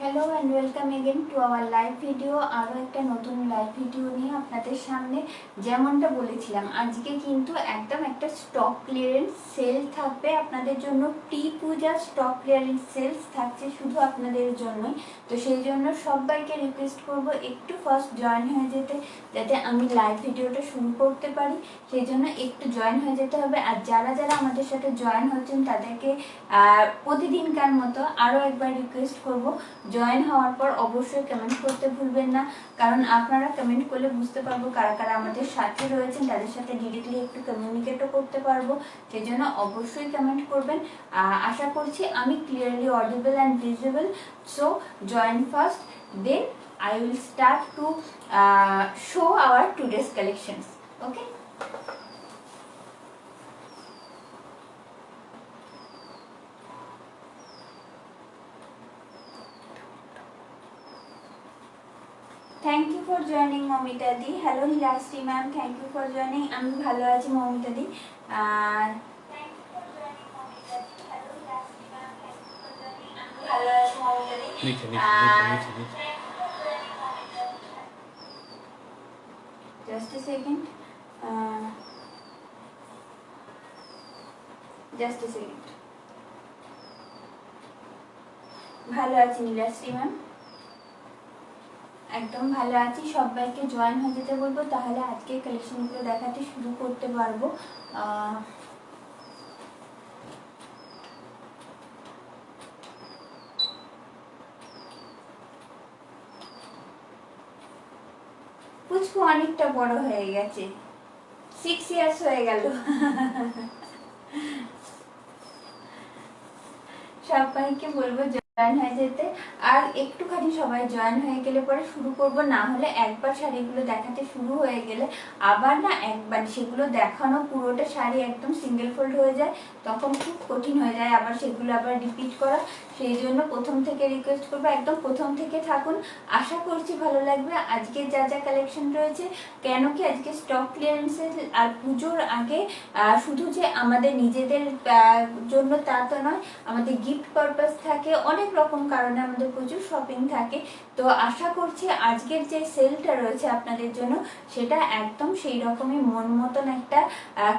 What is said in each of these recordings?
Hello and welcome again to our live video. আরও একটা নতুন লাইভ ভিডিও নিয়ে আপনাদের সামনে। যেমনটা বলেছিলাম, আজকে কিন্তু একদম একটা স্টক ক্লিয়ারেন্স সেল থাকবে আপনাদের জন্য। প্রি পূজা স্টক ক্লিয়ারেন্স সেলস থাকছে শুধু আপনাদের জন্যই। তো সেই জন্য সবাইকে রিকোয়েস্ট করব একটু ফার্স্ট জয়েন হয়ে যেতে, যাতে আমি লাইভ ভিডিওটা শুরু করতে পারি। সেই জন্য একটু জয়েন হয়ে যেতে হবে। আর যারা যারা আমাদের সাথে জয়েন হচ্ছেন তাদেরকে প্রতিদিনকার মতো আরও একবার রিকোয়েস্ট করব, জয়েন হওয়ার পর অবশ্যই কমেন্ট করতে ভুলবেন না। কারণ আপনারা কমেন্ট করলে বুঝতে পারবো কারা কারা আমাদের সাথে রয়েছেন, তাদের সাথে ডিরেক্টলি একটু কমিউনিকেটও করতে পারবো। সেই জন্য অবশ্যই কমেন্ট করবেন। আশা করছি আমি clearly audible and visible. So join first, then I will start to show our today's collections. Okay. Thank you for joining Momita di. Hello Hilasri ma'am, thank you for joining. আমি ভালো আছি Momita di. Thank you for joining Momita di. Hello Hilasri ma'am, thank you for joining. আমি ভালো আছি Momita di. Just a second. Just a second. ভালো আছি নীলাশ্রী ma'am, একদম ভালো আছি। সবাইকে জয়েন হয়ে যেতে বলবো, তাহলে আজকে কালেকশনগুলো দেখাতে শুরু করতে পারবো। পুচকু অনেকটা বড় হয়ে গেছে, 6 ইয়ার্স হয়ে গেল। সবাইকে বলবো জয়েন হয়ে যেতে। আর একটুখানি সবাই জয়েন হয়ে গেলে পরে শুরু করব, না হলে একবার শাড়িগুলো দেখাতে শুরু হয়ে গেলে আবার না একবার সেগুলো দেখানো পুরোটা শাড়ি একদম সিঙ্গেল ফোল্ড হয়ে যায়, তখন খুব কঠিন হয়ে যায় আবার সেগুলো আবার রিপিট করা। সেই জন্য প্রথম থেকে রিকোয়েস্ট করবো একদম প্রথম থেকে থাকুন, আশা করছি ভালো লাগবে। আজকে যা যা কালেকশন রয়েছে, কেন কি আজকে স্টক ক্লিয়ারেন্সের আর পুজোর আগে শুধু যে আমাদের নিজেদের জন্য তা তো নয়, আমাদের গিফট পারপাস থাকে, অনেক রকম কারণে আমাদের প্রচুর শপিং থাকে। তো আশা করছি আজকের যে সেলটা রয়েছে আপনাদের জন্য, সেটা একদম সেই রকমই মন মতন একটা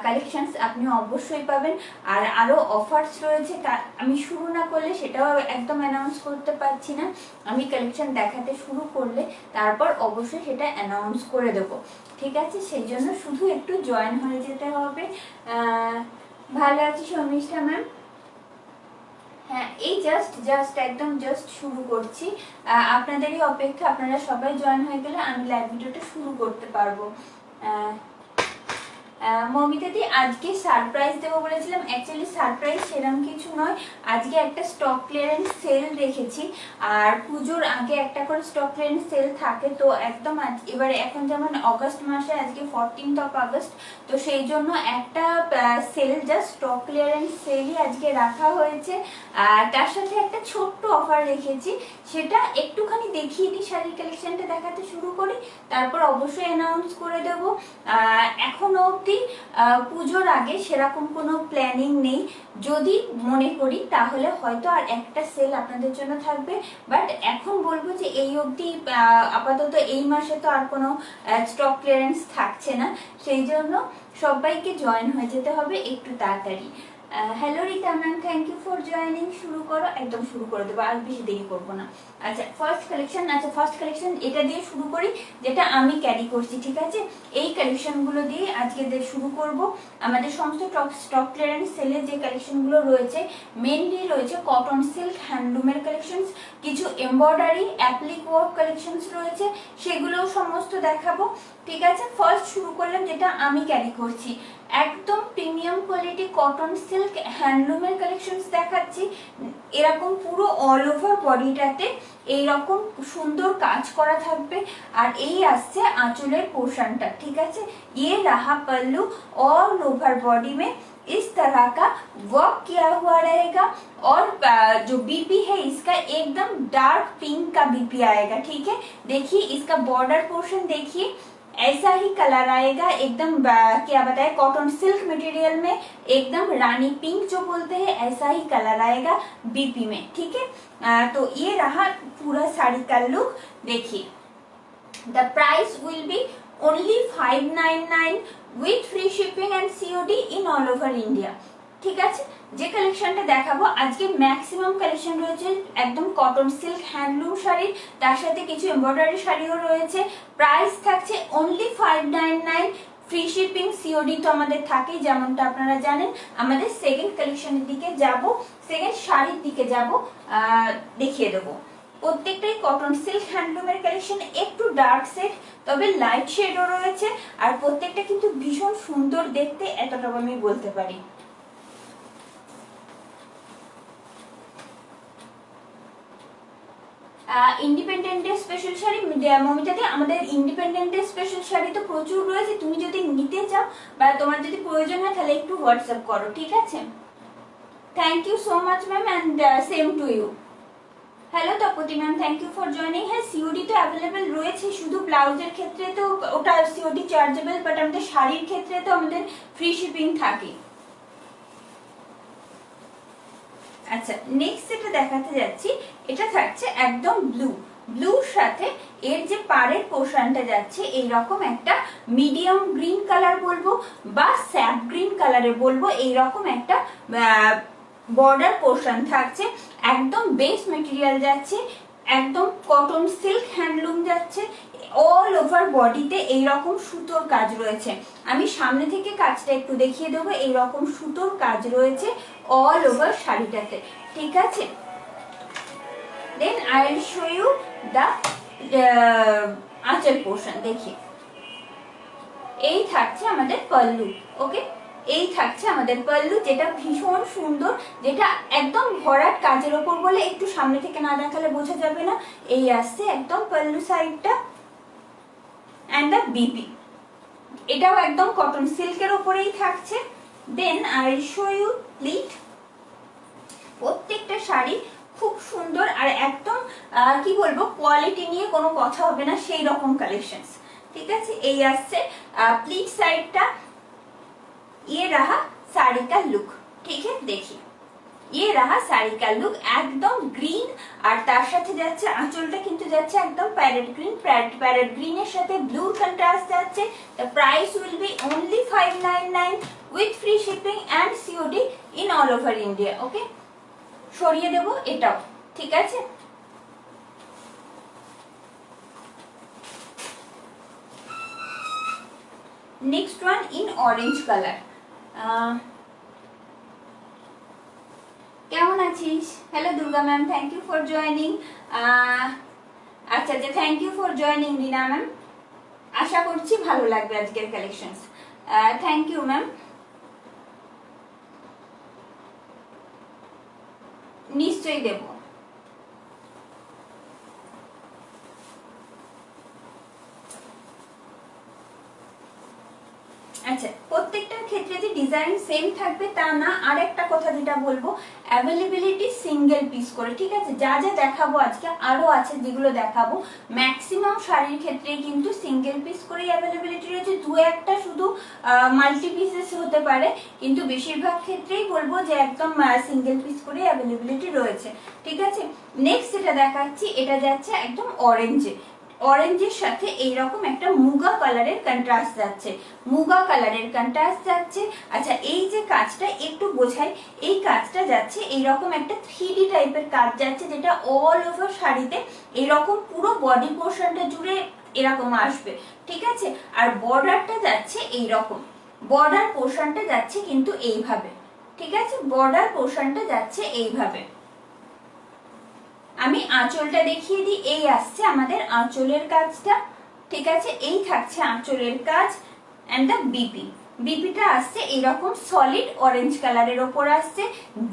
কালেকশনস আপনি অবশ্যই পাবেন। আর আরও অফার্স রয়েছে, আমি শুরু না করলে সেটাও একদম অ্যানাউন্স করতে পারছি না। আমি কালেকশন দেখাতে শুরু করলে তারপর অবশ্যই সেটা অ্যানাউন্স করে দেবো, ঠিক আছে? সেই জন্য শুধু একটু জয়েন হয়ে যেতে হবে। ভালো আছি শর্মিষ্ঠা ম্যাম। হ্যাঁ, এই জাস্ট একদম জাস্ট শুরু করছি, আপনাদেরই অপেক্ষা। আপনারা সবাই জয়েন হয়ে গেলে আমি লাইভ ভিডিওটা শুরু করতে পারবো। মমিতাদি, আজকে সারপ্রাইজ দেবো বলেছিলাম, অ্যাকচুয়ালি সারপ্রাইজ সেরকম কিছু নয়। আজকে একটা স্টক ক্লিয়ারেন্স সেল রেখেছি, আর পুজোর আগে একটা করে স্টক ক্লিয়ারেন্স সেল থাকে। তো একদম এবারে এখন যেমন অগস্ট মাসে আজকে 14th of August, তো সেই জন্য একটা সেল জাস্ট স্টক ক্লিয়ারেন্স সেলই আজকে রাখা হয়েছে। আর তার সাথে একটা ছোট্ট অফার রেখেছি, সেটা একটুখানি দেখিয়ে দিই। শাড়ির কালেকশনটা দেখাতে শুরু করি, তারপর অবশ্যই অ্যানাউন্স করে দেবো। এখনো অবধি পুজোর আগে সেরকম কোনো প্ল্যানিং নেই। যদি মনে করি তাহলে হয়তো আর একটা সেল আপনাদের জন্য থাকবে, বাট এখন বলবো যে এই অবধি আপাতত এই মাসে তো আর কোনো স্টক ক্লিয়ারেন্স থাকছে না। সেই জন্য সবাইকে জয়েন হয়ে যেতে হবে একটু তাড়াতাড়ি। Hello Rita ma'am, thank you for joining. শুরু করো, একদম শুরু করে দেবো, আর বেশি দেরি করবো না। আচ্ছা, ফার্স্ট কালেকশন এটা দিয়ে শুরু করি, যেটা আমি ক্যারি করছি, ঠিক আছে? এই কালেকশনগুলো দিয়ে আজকে শুরু করব। আমাদের সমস্ত স্টক ক্লিয়ারেন্স সেলে যে কালেকশনগুলো রয়েছে, মেনলি রয়েছে কটন সিল্ক হ্যান্ডলুমের কালেকশনস, কিছু এমব্রয়ডারি অ্যাপ্লিক ওয়ার্ক কালেকশনস রয়েছে, সেগুলোও সমস্ত দেখাবো, ঠিক আছে? ফার্স্ট শুরু করলাম যেটা আমি ক্যারি করছি, একদম প্রিমিয়াম কোয়ালিটি কটন সিল্ক হ্যান্ডলুমের কালেকশনস দেখাচ্ছি। এরকম পুরো অল ওভার বডিটাতে এইরকম সুন্দর কাজ করা থাকবে, আর এই আসছে আঁচলের পোর্শনটা, ঠিক আছে? ये रहा पल्लू, ऑल ओवर बॉडी में इस तरह का वर्क किया हुआ रहेगा, और जो बीपी है इसका एकदम डार्क पिंक का बीपी आएगा, ठीक है? देखिए इसका बॉर्डर पोर्शन देखिए, ऐसा ही कलर आएगा एकदम क्या बताए, कॉटन सिल्क मटेरियल में एकदम रानी पिंक जो बोलते हैं, ऐसा ही कलर आएगा बीपी में। ठीक है, तो ये रहा पूरा साड़ी का लुक। देखिए, the price will be only 599 with free shipping and COD in all over India. ঠিক আছে, যে কালেকশনটা দেখাবো আজকে ম্যাক্সিমাম কালেকশন রয়েছে একদম কটন সিল্ক হ্যান্ডলুম শাড়ি, তার সাথে কিছু এমব্রয়ডারি শাড়িও রয়েছে। প্রাইস থাকছে অনলি 599, ফ্রি শিপিং সিওডি তো আমাদের থাকেই, যেমনটা আপনারা জানেন। আমাদের সেকেন্ড কালেকশনের দিকে যাব, সেকেন্ড শাড়ির দিকে যাব, দেখিয়ে দেবো। প্রত্যেকটাই কটন সিল্ক হ্যান্ডলুমের কালেকশন, একটু ডার্ক শেড তবে লাইট শেডও রয়েছে, আর প্রত্যেকটা কিন্তু ভীষণ সুন্দর দেখতে, এতটাও আমি বলতে পারি। ইন্ডিপেন্ডেন্ট ডে স্পেশাল শাড়ি মমিতাদি, আমাদের ইন্ডিপেন্ডেন্ট ডে স্পেশাল শাড়ি তো প্রচুর রয়েছে, তুমি যদি নিতে চাও বা তোমার যদি প্রয়োজন হয় তাহলে একটু হোয়াটসঅ্যাপ করো। ঠিক আছে, thank you so much ma'am, and same to you. Hello Tapati ma'am, thank you for joining. হ্যাঁ, সিওডি তো অ্যাভেলেবেল রয়েছে, শুধু ব্লাউজের ক্ষেত্রে তো ওটা সিওডি চার্জেবল, বাট আমাদের শাড়ির ক্ষেত্রে তো আমাদের ফ্রি শিপিং থাকে। আচ্ছা, নেক্সট যেটা দেখাতে যাচ্ছি, এটা থাকছে একদম ব্লুর সাথে এর যে পাড়ের পোর্শনটা যাচ্ছে এইরকম একটা মিডিয়াম গ্রিন কালার বলবো বা স্যাপ গ্রিন কালারে বলবো, এইরকম একটা বর্ডার পোর্শন থাকছে। একদম বেস মেটেরিয়াল যাচ্ছে, একদম কটন সিল্ক হ্যান্ডলুম যাচ্ছে। অল ওভার বডিতে এইরকম সুতোর কাজ রয়েছে। আমি সামনে থেকে কাজটা একটু দেখিয়ে দেবো। এইরকম সুতোর কাজ রয়েছে অল ওভার শাড়িটাতে। ঠিক আছে, then I will show you the aanchal portion. দেখি, এই থাকছে আমাদের পল্লু। ওকে, এই থাকছে আমাদের পল্লু, যেটা ভীষণ সুন্দর, যেটা একদম ভরাট কাজের ওপর বলে একটু সামনে থেকে না দেখালে বোঝা যাবে না। এই আসছে একদম পল্লু সাইডটা, অ্যান্ড দ্য বিপি এটাও একদম কটন সিল্কের ওপরেই থাকছে। Then I will show you pleat. প্রত্যেকটা শাড়ি খুব সুন্দর আর একদম কি বলবো, কোয়ালিটি নিয়ে কোনো কথা হবে না সেই রকম কালেকশন। ঠিক আছে, এই আসছে প্লিট সাইডটা। ये रहा साड़ी का लुक। ठीक है, देखिए ये रहा साड़ी का लुक, একদম গ্রিন, আর তার সাথে যাচ্ছে আঁচলটা কিন্তু যাচ্ছে একদম প্যারেট গ্রিন। প্যারেট গ্রিনের সাথে ব্লুর কন্ট্রাস্ট যাচ্ছে। The price will be only 599 with free shipping and COD in all over India. Okay, সরিয়ে দেব এটাও। ঠিক আছে, next one in orange colour. কেমন আছিস? Hello Durga ma'am, thank you for joining. আচ্ছা, thank you for joining Rina ma'am. আশা করছি ভালো লাগবে আজকের কালেকশন। Thank you ma'am. নিশ্চয়ই দেব। আচ্ছা, প্রত্যেকটার ক্ষেত্রে যে ডিজাইন সেম থাকবে তা না। আর একটা কথা যেটা বলবো, অ্যাভেলেবিলিটি সিঙ্গেল পিস করে। ঠিক আছে, যা যা দেখাবো আজকে আরো আছে যেগুলো দেখাবো, ম্যাক্সিমাম শাড়ির ক্ষেত্রে কিন্তু সিঙ্গেল পিস করেই অ্যাভেলেবিলিটি রয়েছে। দু একটা শুধু মাল্টি পিসেস হতে পারে, কিন্তু বেশিরভাগ ক্ষেত্রেই বলবো যে একদম সিঙ্গেল পিস করেই অ্যাভেলেবিলিটি রয়েছে। ঠিক আছে, নেক্সট যেটা দেখাচ্ছি, এটা যাচ্ছে একদম অরেঞ্জে। অরেঞ্জের সাথে এইরকম একটা মুগা কালারের কন্ট্রাস্ট যাচ্ছে, মুগা কালারের কন্ট্রাস্ট যাচ্ছে। আচ্ছা, এই যে কাজটা একটু বোঝাই, এই কাজটা যাচ্ছে এইরকম একটা 3D টাইপের কাজ যাচ্ছে, যেটা অল ওভার শাড়িতে এইরকম পুরো বডি পোর্শনটা জুড়ে এরকম আসবে। ঠিক আছে, আর বর্ডারটা যাচ্ছে এইরকম, বর্ডার পোর্শনটা যাচ্ছে কিন্তু এইভাবে। ঠিক আছে, বর্ডার পোর্শনটা যাচ্ছে এইভাবে। আমি আঁচলটা দেখিয়ে দিই। এই আসছে আমাদের আঁচলের কাজটা। ঠিক আছে, এই থাকছে আঁচলের কাজ, এন্ড দ্য বিপিটা আসছে এরকম সলিড অরেঞ্জ কালারের ওপর আসছে।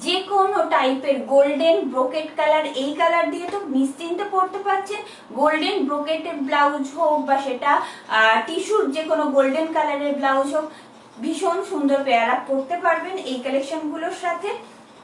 যে কোনো টাইপের গোল্ডেন ব্রোকেট কালার, এই কালার দিয়ে তো নিশ্চিন্তে পরতে পারছেন। গোল্ডেন ব্রোকেটের ব্লাউজ হোক বা সেটা টিস্যুর যে কোনো গোল্ডেন কালারের ব্লাউজ হোক, ভীষণ সুন্দর পেয়ার আপ করতে পারবেন এই কালেকশনগুলোর সাথে।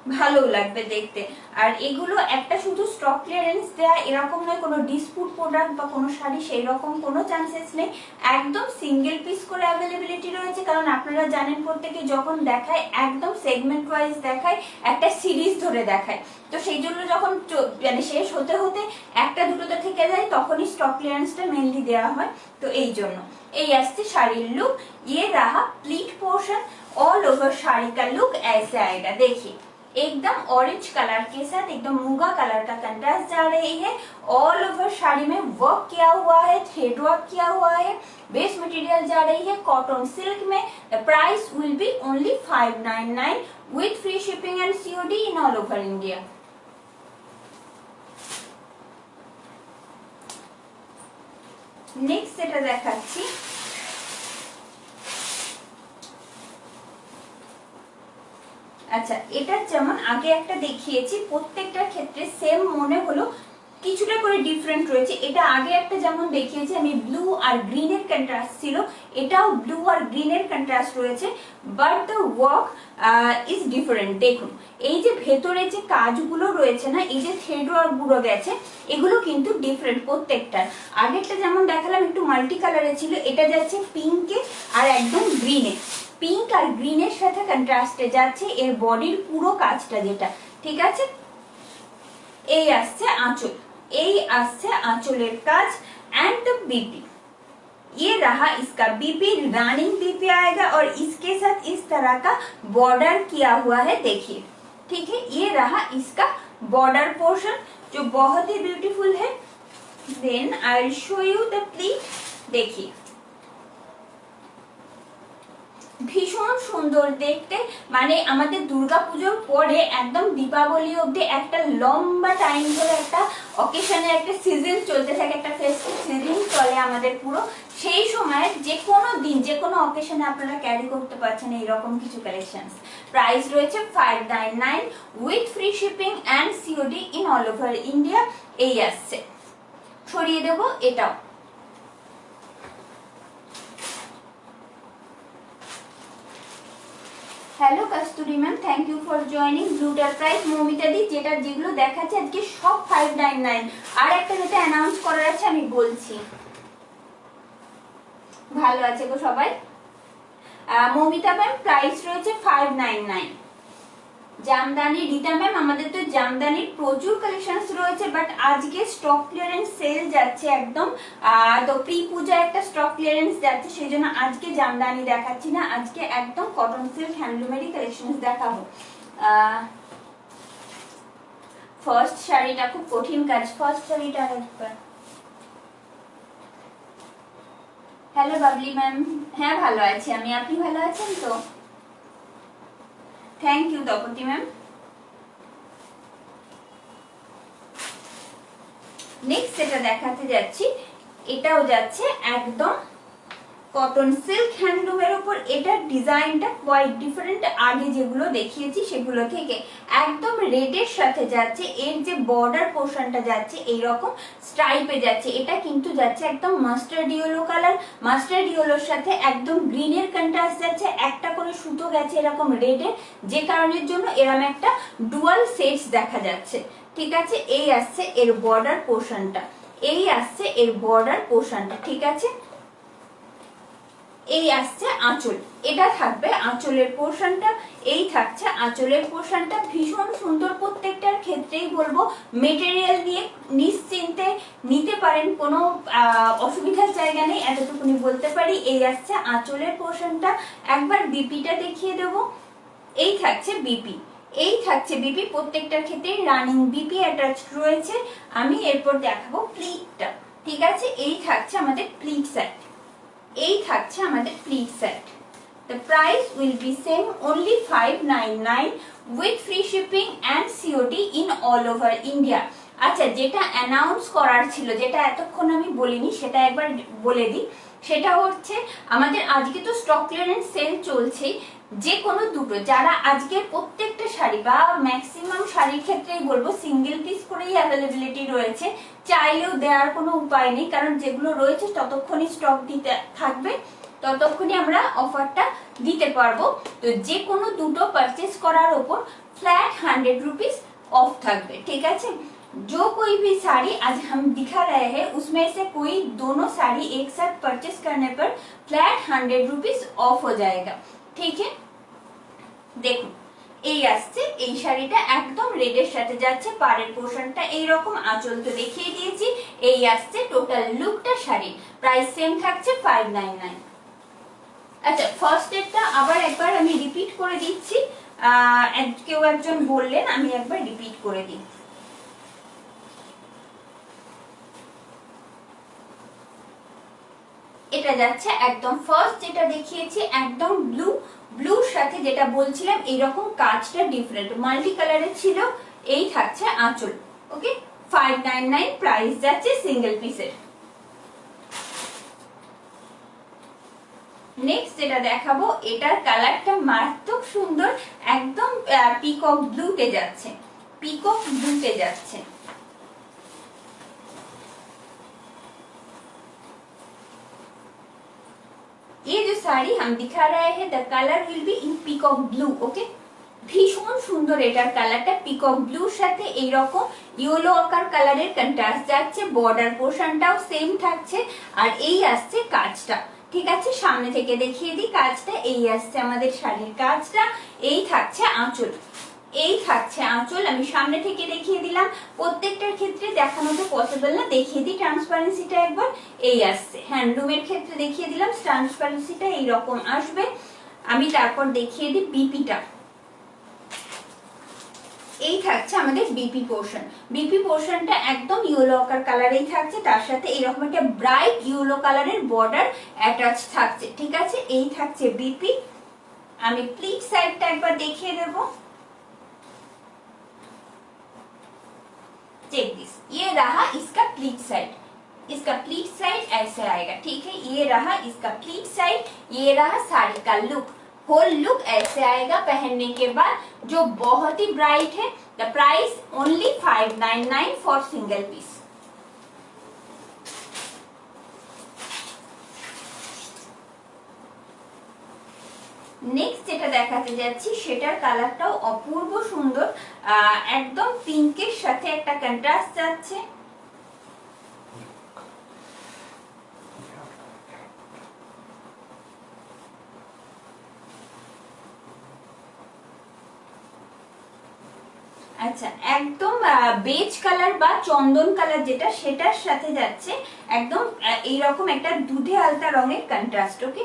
ভালো লাগবে দেখতে। আর এগুলো একটা শুধু স্টক ক্লিয়ারেন্স দেয়া এরকম নয়, কোনো ডিসপুট প্রোডাক্ট বা কোনো শাড়ি সেই রকম কোনো চান্সেস নেই, একদম সিঙ্গেল পিস করে অ্যাভেলেবিলিটি রয়েছে। কারণ আপনারা জানেন প্রত্যেকে যখন দেখায় একদম সেগমেন্ট ওয়াইজ দেখায়, একটা সিরিজ ধরে দেখায়, তো সেই জন্য যখন মানে শেষ হতে হতে একটা দুটোতে থেকে যায় তখনই স্টক ক্লিয়ারেন্সটা মেনলি দেওয়া হয়। তো এই জন্য এই আসছে শাড়ির लुक। ये रहा pleat portion, all over sari का लुक ऐसे आएगा। देखिए एकदम ऑरेंज कलर के साथ एकदम मूंगा कलर का कंट्रास्ट जा रही है। ऑल ओवर साड़ी में वर्क किया हुआ है, थ्रेड वर्क किया हुआ है। बेस मटेरियल जा रही है कॉटन सिल्क में। The price will be only 599 with free shipping and COD in all over India. Next এটা দেখাচ্ছি। আচ্ছা, এটার যেমন আগে একটা দেখিয়েছি, প্রত্যেকটার ক্ষেত্রে সেম মনে হলো কিছুটা করে ডিফারেন্ট রয়েছে। এটা আগে একটা যেমন দেখিয়েছি আমি ব্লু আর গ্রিনের কন্ট্রাস্ট ছিল, এটাও ব্লু আর গ্রিনের কন্ট্রাস্ট রয়েছে, but the work is different. দেখুন এই যে ভেতরে যে কাজগুলো রয়েছে না, এই যে থ্রেড ওয়ার্ক গুলো গেছে, এগুলো কিন্তু ডিফারেন্ট প্রত্যেকটার। আগেরটা যেমন দেখালাম একটু মাল্টি কালারে ছিল, এটা যাচ্ছে পিঙ্কে আর একদম গ্রিনে, পিঙ্ক আর গ্রিনের সাথে কন্ট্রাস্টে যাচ্ছে এর বডির পুরো কাজটা যেটা, ঠিক আছে। এই আসছে আঁচল, এই আসছে আঁচলের কাজ एंड द बीपी। ये रहा इसका बीपी, रनिंग बीपी आएगा और इसके साथ इस तरह का बॉर्डर किया हुआ है, देखिए ठीक है। ये रहा इसका बॉर्डर पोर्शन जो बहुत ही ब्यूटीफुल है। Then I will show you the pleat. देखिए ভীষণ সুন্দর দেখতে, মানে আমাদের দুর্গাপুজোর পরে একদম দীপাবলি অবধি একটা লম্বা টাইম ধরে একটা অকেশনে একটা সিজন চলতে থাকে, একটা ফেস্টিভ সিজন চলে আমাদের পুরো, সেই সময় যে কোনো দিন যে কোনো অকেশনে আপনারা ক্যারি করতে পারছেন এইরকম কিছু কালেকশন। প্রাইস রয়েছে 599 with free shipping and COD in all over India. এই আসছে, ছড়িয়ে দেবো এটাও। Hello Kasturi ma'am, thank you for joining. ব্লুটার প্রাইস মৌমিতা দি, যেটা যেগুলো দেখাচ্ছে আজকে সব 599। আর একটা যেটা অ্যানাউন্স করার আছে আমি বলছি। ভালো আছে গো সবাই? মৌমিতা ম্যাম প্রাইস রয়েছে 599। জামদানি রীতা ম্যাম, আমাদের তো জামদানির প্রচুর কালেকশনস রয়েছে, বাট আজকে স্টক ক্লিয়ারেন্স সেল যাচ্ছে একদম, তো প্রি পূজা একটা স্টক ক্লিয়ারেন্স যাচ্ছে, সেই জন্য আজকে জামদানি দেখাচ্ছি না, আজকে একদম কটন সিল্ক হ্যান্ডলুমেরই কালেকশনস দেখাবো। ফার্স্ট শাড়িটা খুব কঠিন কাজ, ফার্স্ট শাড়িটা একবার। হ্যালো বাবলি ম্যাম, হ্যাঁ ভালো আছি আমি, আপনি ভালো আছেন তো? Thank you Tapati ma'am. Next যেটা দেখাতে যাচ্ছি, এটাও যাচ্ছে একদম কটন সিল্ক হ্যান্ডলুমের উপর। এটার ডিজাইনটা কোয়াইট ডিফারেন্ট, আগে যেগুলো দেখিয়েছি সেগুলো থেকে একদম রেডের সাথে যাচ্ছে, এর যে বর্ডার পোর্শনটা যাচ্ছে এইরকম স্ট্রাইপে যাচ্ছে, এটা কিন্তু যাচ্ছে একদম মাস্টার্ড ইয়েলো কালার, মাস্টার্ড ইয়েলোর সাথে একদম গ্রিনের কন্ট্রাস্ট যাচ্ছে, একটা করে সুতো গেছে এরকম রেডের, যে কারণের জন্য এরকম একটা ডুয়াল সেটস দেখা যাচ্ছে, ঠিক আছে। এই আসছে এর বর্ডার পোর্শনটা, এই আসছে এর বর্ডার পোর্শনটা, ঠিক আছে। এই আসছে আঁচল, এটা থাকবে আঁচলের পোর্শনটা, এই থাকছে আঁচলের পোর্শনটা। ভীষণ সুন্দর, প্রত্যেকটার ক্ষেত্রেই বলবো মেটেরিয়াল নিয়ে নিশ্চিন্তে নিতে পারেন, কোনো অসুবিধার জায়গা নেই, এতটুকুনি বলতে পারি। এই আসছে আঁচলের পোর্শনটা। একবার বিপিটা দেখিয়ে দেবো। এই থাকছে বিপি, এই থাকছে বিপি, প্রত্যেকটার ক্ষেত্রে রানিং বিপি অ্যাটাচ রয়েছে। আমি এরপর দেখাবো প্লিটটা, ঠিক আছে। এই থাকছে আমাদের প্লিট সেট, এই থাকছে আমাদের pleat set. The price will be same, only 599 with free shipping and COD in all over India. আচ্ছা, যেটা অ্যানাউন্স করার ছিল, যেটা এতক্ষণ আমি বলিনি, সেটা একবার বলে দিই। সেটা হচ্ছে আমাদের আজকে তো স্টক ক্লিয়ারেন্স সেল চলছেই, যে কোনো দুটো যারা আজকে প্রত্যেকটা শাড়ি বা ম্যাক্সিমাম শাড়ির ক্ষেত্রেই বলবো সিঙ্গেল পিস করেই অ্যাভেলেবিলিটি রয়েছে, চাইলেও দেওয়ার কোনো উপায় নেই, কারণ যেগুলো রয়েছে ততক্ষণই স্টক দিতে থাকবে। ততক্ষণে আমরা অফারটা দিতে পারবো। তো যে কোনো দুটো পারচেস করার ওপর फ्लैट 100 रुपीज ऑफ থাকবে, ঠিক আছে। जो कोई भी साड़ी आज हम दिखा रहे हैं उसमें से कोई दोनों साड़ी एक साथ परचेस करने पर फ्लैट 100 रुपीज ऑफ हो जाएगा, ठीक है। দেখুন এই আসছে, এই শাড়িটা একদম রেডের সাথে যাচ্ছে, পাড়ের পোর্শনটা এইরকম, আঁচল তো দেখিয়ে দিয়েছি। এই আসছে টোটাল লুকটা শাড়ি, প্রাইস সেম থাকছে 599। আচ্ছা ফার্স্ট এডটা আবার একবার আমি রিপিট করে দিচ্ছি, কেউ একজন বললেন, আমি একবার রিপিট করে দিই। এটা যাচ্ছে একদম ফার্স্ট যেটা দেখিয়েছি একদম ব্লু, ব্লুর সাথে যেটা বলছিলাম এইরকম কাজটা ডিফারেন্ট মাল্টি কালারের ছিল। এই থাকছে আঁচল, ওকে 599 প্রাইস যাচ্ছে সিঙ্গেল পিসের। নেক্সট যেটা দেখাবো এটার কালারটা মারাত্মক সুন্দর, একদম পিকক ব্লুতে যাচ্ছে, পিকক ব্লুতে যাচ্ছে। ये जो साड़ी हम दिखा रहे हैं the colour will be in peacock blue, okay. ভীষণ সুন্দর এটার কালারটা, পিকক ব্লুর সাথে এইরকম ইয়েলো আকার কালারের কন্ট্রাস্ট যাচ্ছে, বর্ডার পোর্শনটাও সেম থাকছে, আর এই আসছে কাজটা, ঠিক আছে। সামনে থেকে দেখিয়ে দিই কাজটা, এই আসছে আমাদের শাড়ির কাজটা, এই থাকছে আঁচল, এই থাকছে আঁচল। আমি সামনে থেকে দেখিয়ে দিলাম, প্রত্যেকটার ক্ষেত্রে দেখানো তো পসিবল না, দেখিয়ে দিই ট্রান্সপারেন্সিটা একবার। এই আসছে হ্যান্ডলুমের ক্ষেত্রে দেখিয়ে দিলাম, ট্রান্সপারেন্সিটা এইরকম আসবে। আমি তারপর দেখিয়ে দিই বিপিটা, এই থাকছে আমাদের বিপি পোর্শন, বিপি পোর্শনটা একদম ইয়েলো আকার কালারেই থাকছে, তার সাথে এরকম একটা ব্রাইট ইয়েলো কালারের বর্ডার অ্যাটাচ থাকছে, ঠিক আছে। এই থাকছে বিপি। আমি প্লিট সাইডটা একবার দেখিয়ে দেবো, चेक दिस, ये रहा इसका प्लीट साइड, इसका प्लीट साइड ऐसे आएगा, ठीक है। ये रहा इसका प्लीट साइड, ये रहा साड़ी का लुक, होल लुक ऐसे आएगा पहनने के बाद, जो बहुत ही ब्राइट है। The price only 599 for single piece. Next যেটা দেখাতে যাচ্ছি সেটার কালারটাও অপূর্ব সুন্দর, একদম পিঙ্কের সাথে একটা কন্ট্রাস্ট যাচ্ছে। আচ্ছা একদম বেজ কালার বা চন্দন কালার যেটা, সেটার সাথে যাচ্ছে একদম এইরকম একটা দুধে আলতা রঙের কন্ট্রাস্ট, ওকে।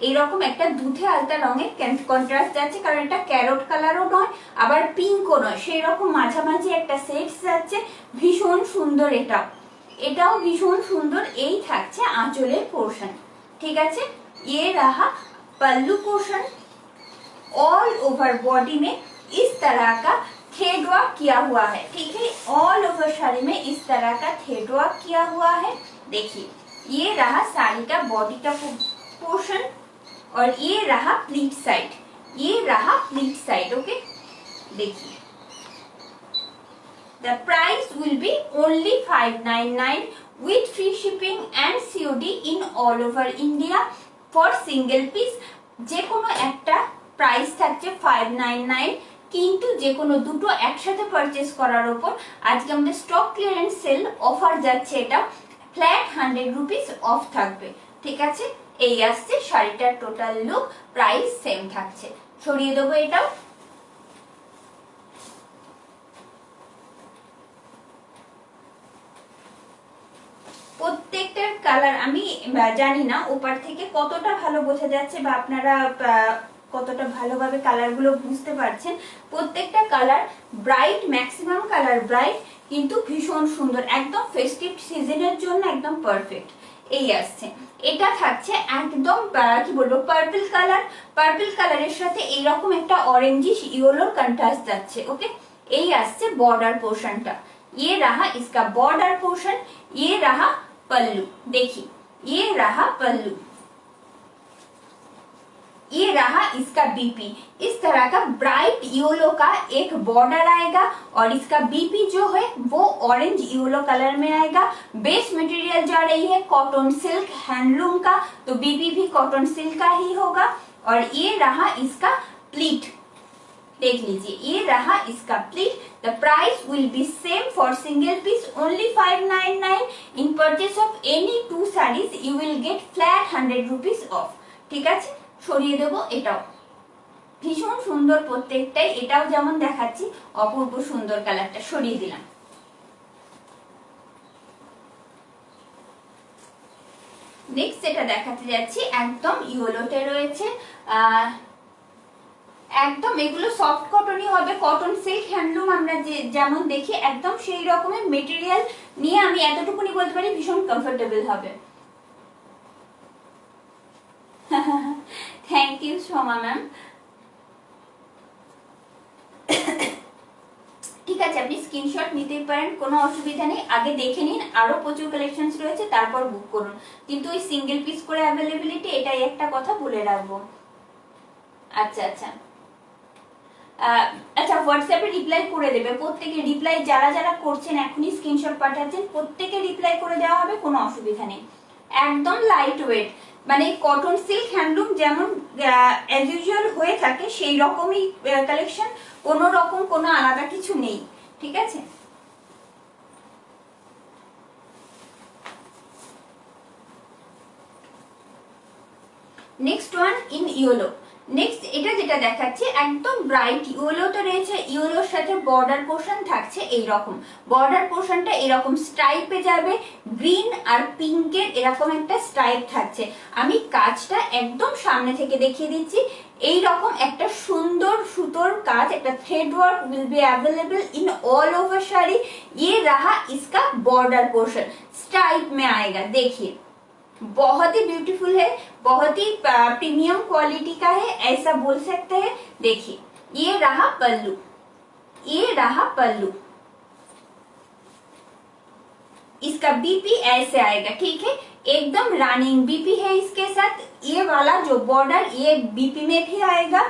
এইরকম একটা দুধে আলতা রঙের কন্ট্রাস্ট যাচ্ছে, কারণ এটা ক্যারট কালারও নয় আবার পিঙ্কও নয়, সেই রকম মাঝামাঝি একটা সেট যাচ্ছে, ভীষণ সুন্দর। এটাও ভীষণ সুন্দর। এই থাকছে আঁচলের পোর্শন, ঠিক আছে। ये रहा पल्लू पोर्शन, ऑल ओवर बॉडी में इस तरह का थ्रेड वर्क किया हुआ है, ठीक है। ऑल ओवर साड़ी में इस तरह का थ्रेड वर्क किया हुआ है। देखिए ये रहा साड़ी का बॉडी का पोर्शन, और ये रहा प्लीट साइड, ये रहा प्लीट साइड, ओके। देखिए the price will be only 599 with free shipping and COD in all over India for single piece। যে কোনো একটা প্রাইস থাকছে 599, কিন্তু যে কোনো দুটো একসাথে পারচেস করার উপর আজকে আমাদের স্টক ক্লিয়ারেন্স সেল অফার যাচ্ছে, এটা ফ্ল্যাট 100 রুপিস অফ থাকবে, ঠিক আছে। এই আসছে শাড়িটার টোটাল লুক, প্রাইস সেম থাকছে। ছড়িয়ে দেবো এটাও। প্রত্যেকটার কালার আমি জানি না ওপার থেকে কতটা ভালো বোঝা যাচ্ছে বা আপনারা কতটা ভালোভাবে কালারগুলো বুঝতে পারছেন। প্রত্যেকটা colour bright, maximum colour bright, কিন্তু ভীষণ সুন্দর, একদম ফেস্টিভ সিজনের জন্য একদম পারফেক্ট। এই আসছে, এটা থাকছে একদম কি বলবো পার্পল কালার, পার্পল কালারের সাথে এইরকম একটা অরেঞ্জিশ ইয়েলোর কন্ট্রাস্ট যাচ্ছে, ওকে। এই আসছে বর্ডার পোর্শনটা, ये रहा इसका बॉर्डर पोर्शन, ये रहा पल्लू। देखिए ये रहा पल्लू, ये रहा इसका बीपी, इस तरह का ब्राइट येलो का एक बॉर्डर आएगा और इसका बीपी जो है वो ऑरेंज येलो कलर में आएगा। बेस मटेरियल जा रही है कॉटन सिल्क हैंडलूम का, तो बीपी भी कॉटन सिल्क का ही होगा। और ये रहा इसका प्लीट, देख लीजिए ये रहा इसका pleat. The price will be same for single piece only 599। In purchase of any 2 saris you will get flat 100 rupees off. ঠিক আছে, সরিয়ে দেবো। এটাও ভীষণ সুন্দর প্রত্যেকটাই, এটাও যেমন দেখাচ্ছি অপূর্ব সুন্দর কালারটা, সরিয়ে দিলাম। নেক্সট যেটা দেখাতে যাচ্ছি একদম ইয়েলোতে রয়েছে, একদম এগুলো সফট কটনই হবে, কটন সিল্ক হ্যান্ডলুম আমরা যেমন দেখি একদম সেই রকমের মেটেরিয়াল নিয়ে আমি এতটুকুনি বলতে পারি ভীষণ কমফোর্টেবল হবে। Thank you Soma ma'am. ঠিক আছে, আপনি স্ক্রিনশট নিতেই পারেন, কোনো অসুবিধা নেই। আগে দেখে নিন, আরো প্রচুর কালেকশন রয়েছে, তারপর বুক করুন। কিন্তু ওই সিঙ্গেল পিস করে অ্যাভেলেবিলিটি, এটাই একটা কথা বলে রাখবো। আচ্ছা আচ্ছা আচ্ছা, হোয়াটসঅ্যাপে রিপ্লাই করে দেবে প্রত্যেকে। রিপ্লাই যারা যারা করছেন এখনই স্ক্রিনশট পাঠাচ্ছেন, প্রত্যেকে রিপ্লাই করে দেওয়া হবে, কোনো অসুবিধা নেই। একদম লাইট ওয়েট, মানে কটন সিল্ক হ্যান্ডলুম যেমন অ্যাজ ইউজুয়াল হয়ে থাকে সেই রকমই কালেকশন, কোনো রকম কোনো আলাদা কিছু নেই। ঠিক আছে, next one in yellow. Next এটা যেটা দেখাচ্ছি একদম ব্রাইট ইয়েলোতে রয়েছে, ইয়েলোর সাথে বর্ডার পোর্শন থাকছে এইরকম, বর্ডার পোর্শনটা এরকম স্ট্রাইপে যাবে, গ্রিন আর পিঙ্কের এরকম একটা স্ট্রাইপ থাকছে। আমি কাজটা একদম সামনে থেকে দেখিয়ে দিচ্ছি। এই রকম একটা সুন্দর সুতোর কাজ, একটা thread work will be available in all over sari. ये रहा इसका बॉर्डर पोर्शन, स्ट्राइप में आएगा, देखिए बहुत ही ब्यूटीफुल है, बहुत ही प्रीमियम क्वालिटी का है, ऐसा बोल सकते हैं। देखिए ये रहा पल्लू, ये रहा पल्लू, इसका बीपी ऐसे आएगा। ठीक है, एकदम रनिंग बीपी है इसके साथ। ये वाला जो बॉर्डर ये बीपी में भी आएगा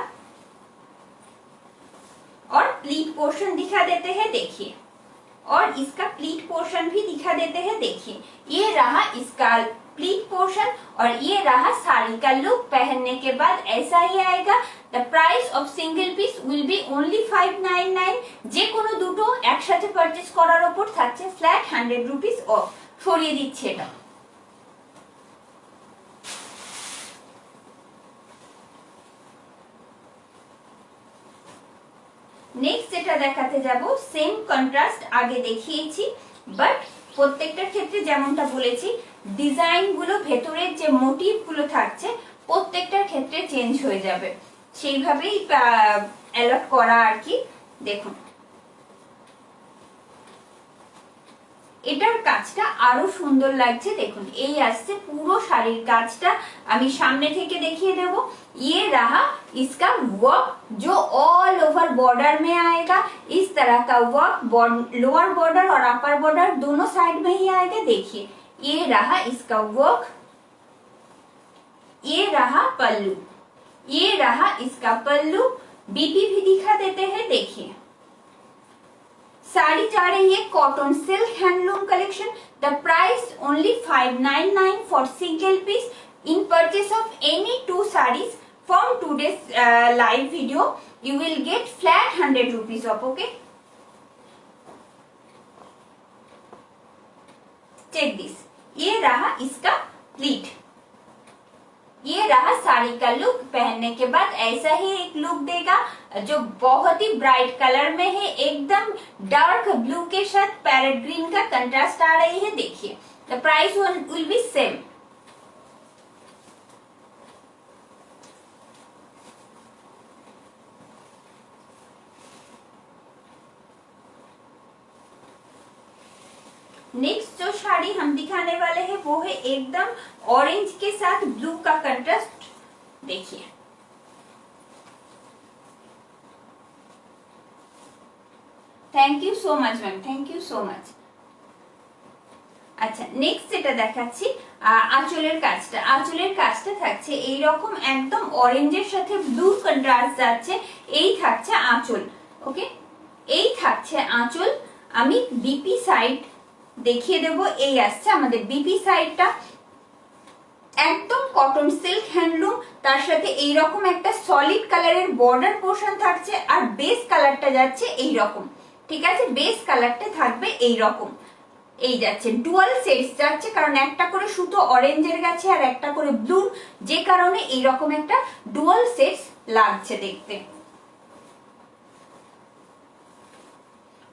और प्लीट पोर्शन दिखा देते हैं, देखिए, और इसका प्लीट पोर्शन भी दिखा देते हैं, देखिए ये रहा इसका प्लीट पोर्शन और ये रहा साड़ी का लुक। पहनने के बाद ऐसा ही आएगा। The price of single piece will be only 599। যে কোনো দুটো একসাথে পারচেজ করার উপর থাকছে ফ্ল্যাট 100 রুপিস অফ। সরিয়ে দিচ্ছে এটা। নেক্সট যেটা দেখাতে যাব সেম কন্ট্রাস্ট আগে দেখিয়েছি, বাট প্রত্যেকটার ক্ষেত্রে যেমনটা বলেছি ডিজাইন গুলো ভেতরের যে মোটিভ গুলো থাকছে প্রত্যেকটার ক্ষেত্রে চেঞ্জ হয়ে যাবে, সেইভাবেই অ্যালট করা আর কি। দেখুন এটার কাজটা আরো সুন্দর লাগছে, দেখুন এই আসছে পুরো শাড়ির কাজটা। আমি সামনে থেকে দেখিয়ে দেব। ये रहा इसका वर्क जो ऑल ओवर बॉर्डर में आएगा, इस तरह का वर्क लोअर बॉर्डर और अपर बॉर्डर दोनों साइड में ही आएगा। देखिए ये रहा इसका वर्क, ये रहा पल्लू, ये रहा इसका पल्लू। बीपी भी दिखा देते हैं, देखिए साड़ी जा रही है cotton silk handloom collection. The price only 599 for single piece. In purchase of any 2 saris from today's live video you will get flat 100 rupees off. Okay, check this, ये रहा इसका प्लीट, ये रहा साड़ी का लुक। पहनने के बाद ऐसा ही एक लुक देगा जो बहुत ही ब्राइट कलर में है, एकदम डार्क ब्लू के साथ पैरेट ग्रीन का कंट्रास्ट आ रही है। देखिए the price will be same. Next जो साड़ी हम दिखाने वाले हैं वो है एकदम ऑरेंज के साथ ब्लू का कंट्रास्ट। देखिए thank you so much ma'am, thank you so much. আচ্ছা নেক্সট যেটা দেখাচ্ছি আঁচলের কাজটা। আঁচলের কাজটা থাকছে এইরকম একদম অরেঞ্জের সাথে ব্লু কন্ট্রাস্ট যাচ্ছে, এই থাকছে আঁচল। ওকে, এই থাকছে আঁচল। আমি বিপি সাইড দেখিয়ে দেবো। এই আসছে আমাদের বিপি সাইডটা, একদম কটন সিল্ক হ্যান্ডলুম, তার সাথে এইরকম একটা সলিড কালারের বর্ডার পোর্শন থাকছে, আর বেস কালারটা যাচ্ছে এইরকম। ঠিক আছে, বেস কালারটা থাকবে এইরকম, এই যাচ্ছে ডুয়াল সেটস যাচ্ছে, কারণ একটা করে সুতো অরেঞ্জের গেছে আর একটা করে ব্লু, যে কারণে এইরকম একটা ডুয়াল সেটস লাগছে দেখতে।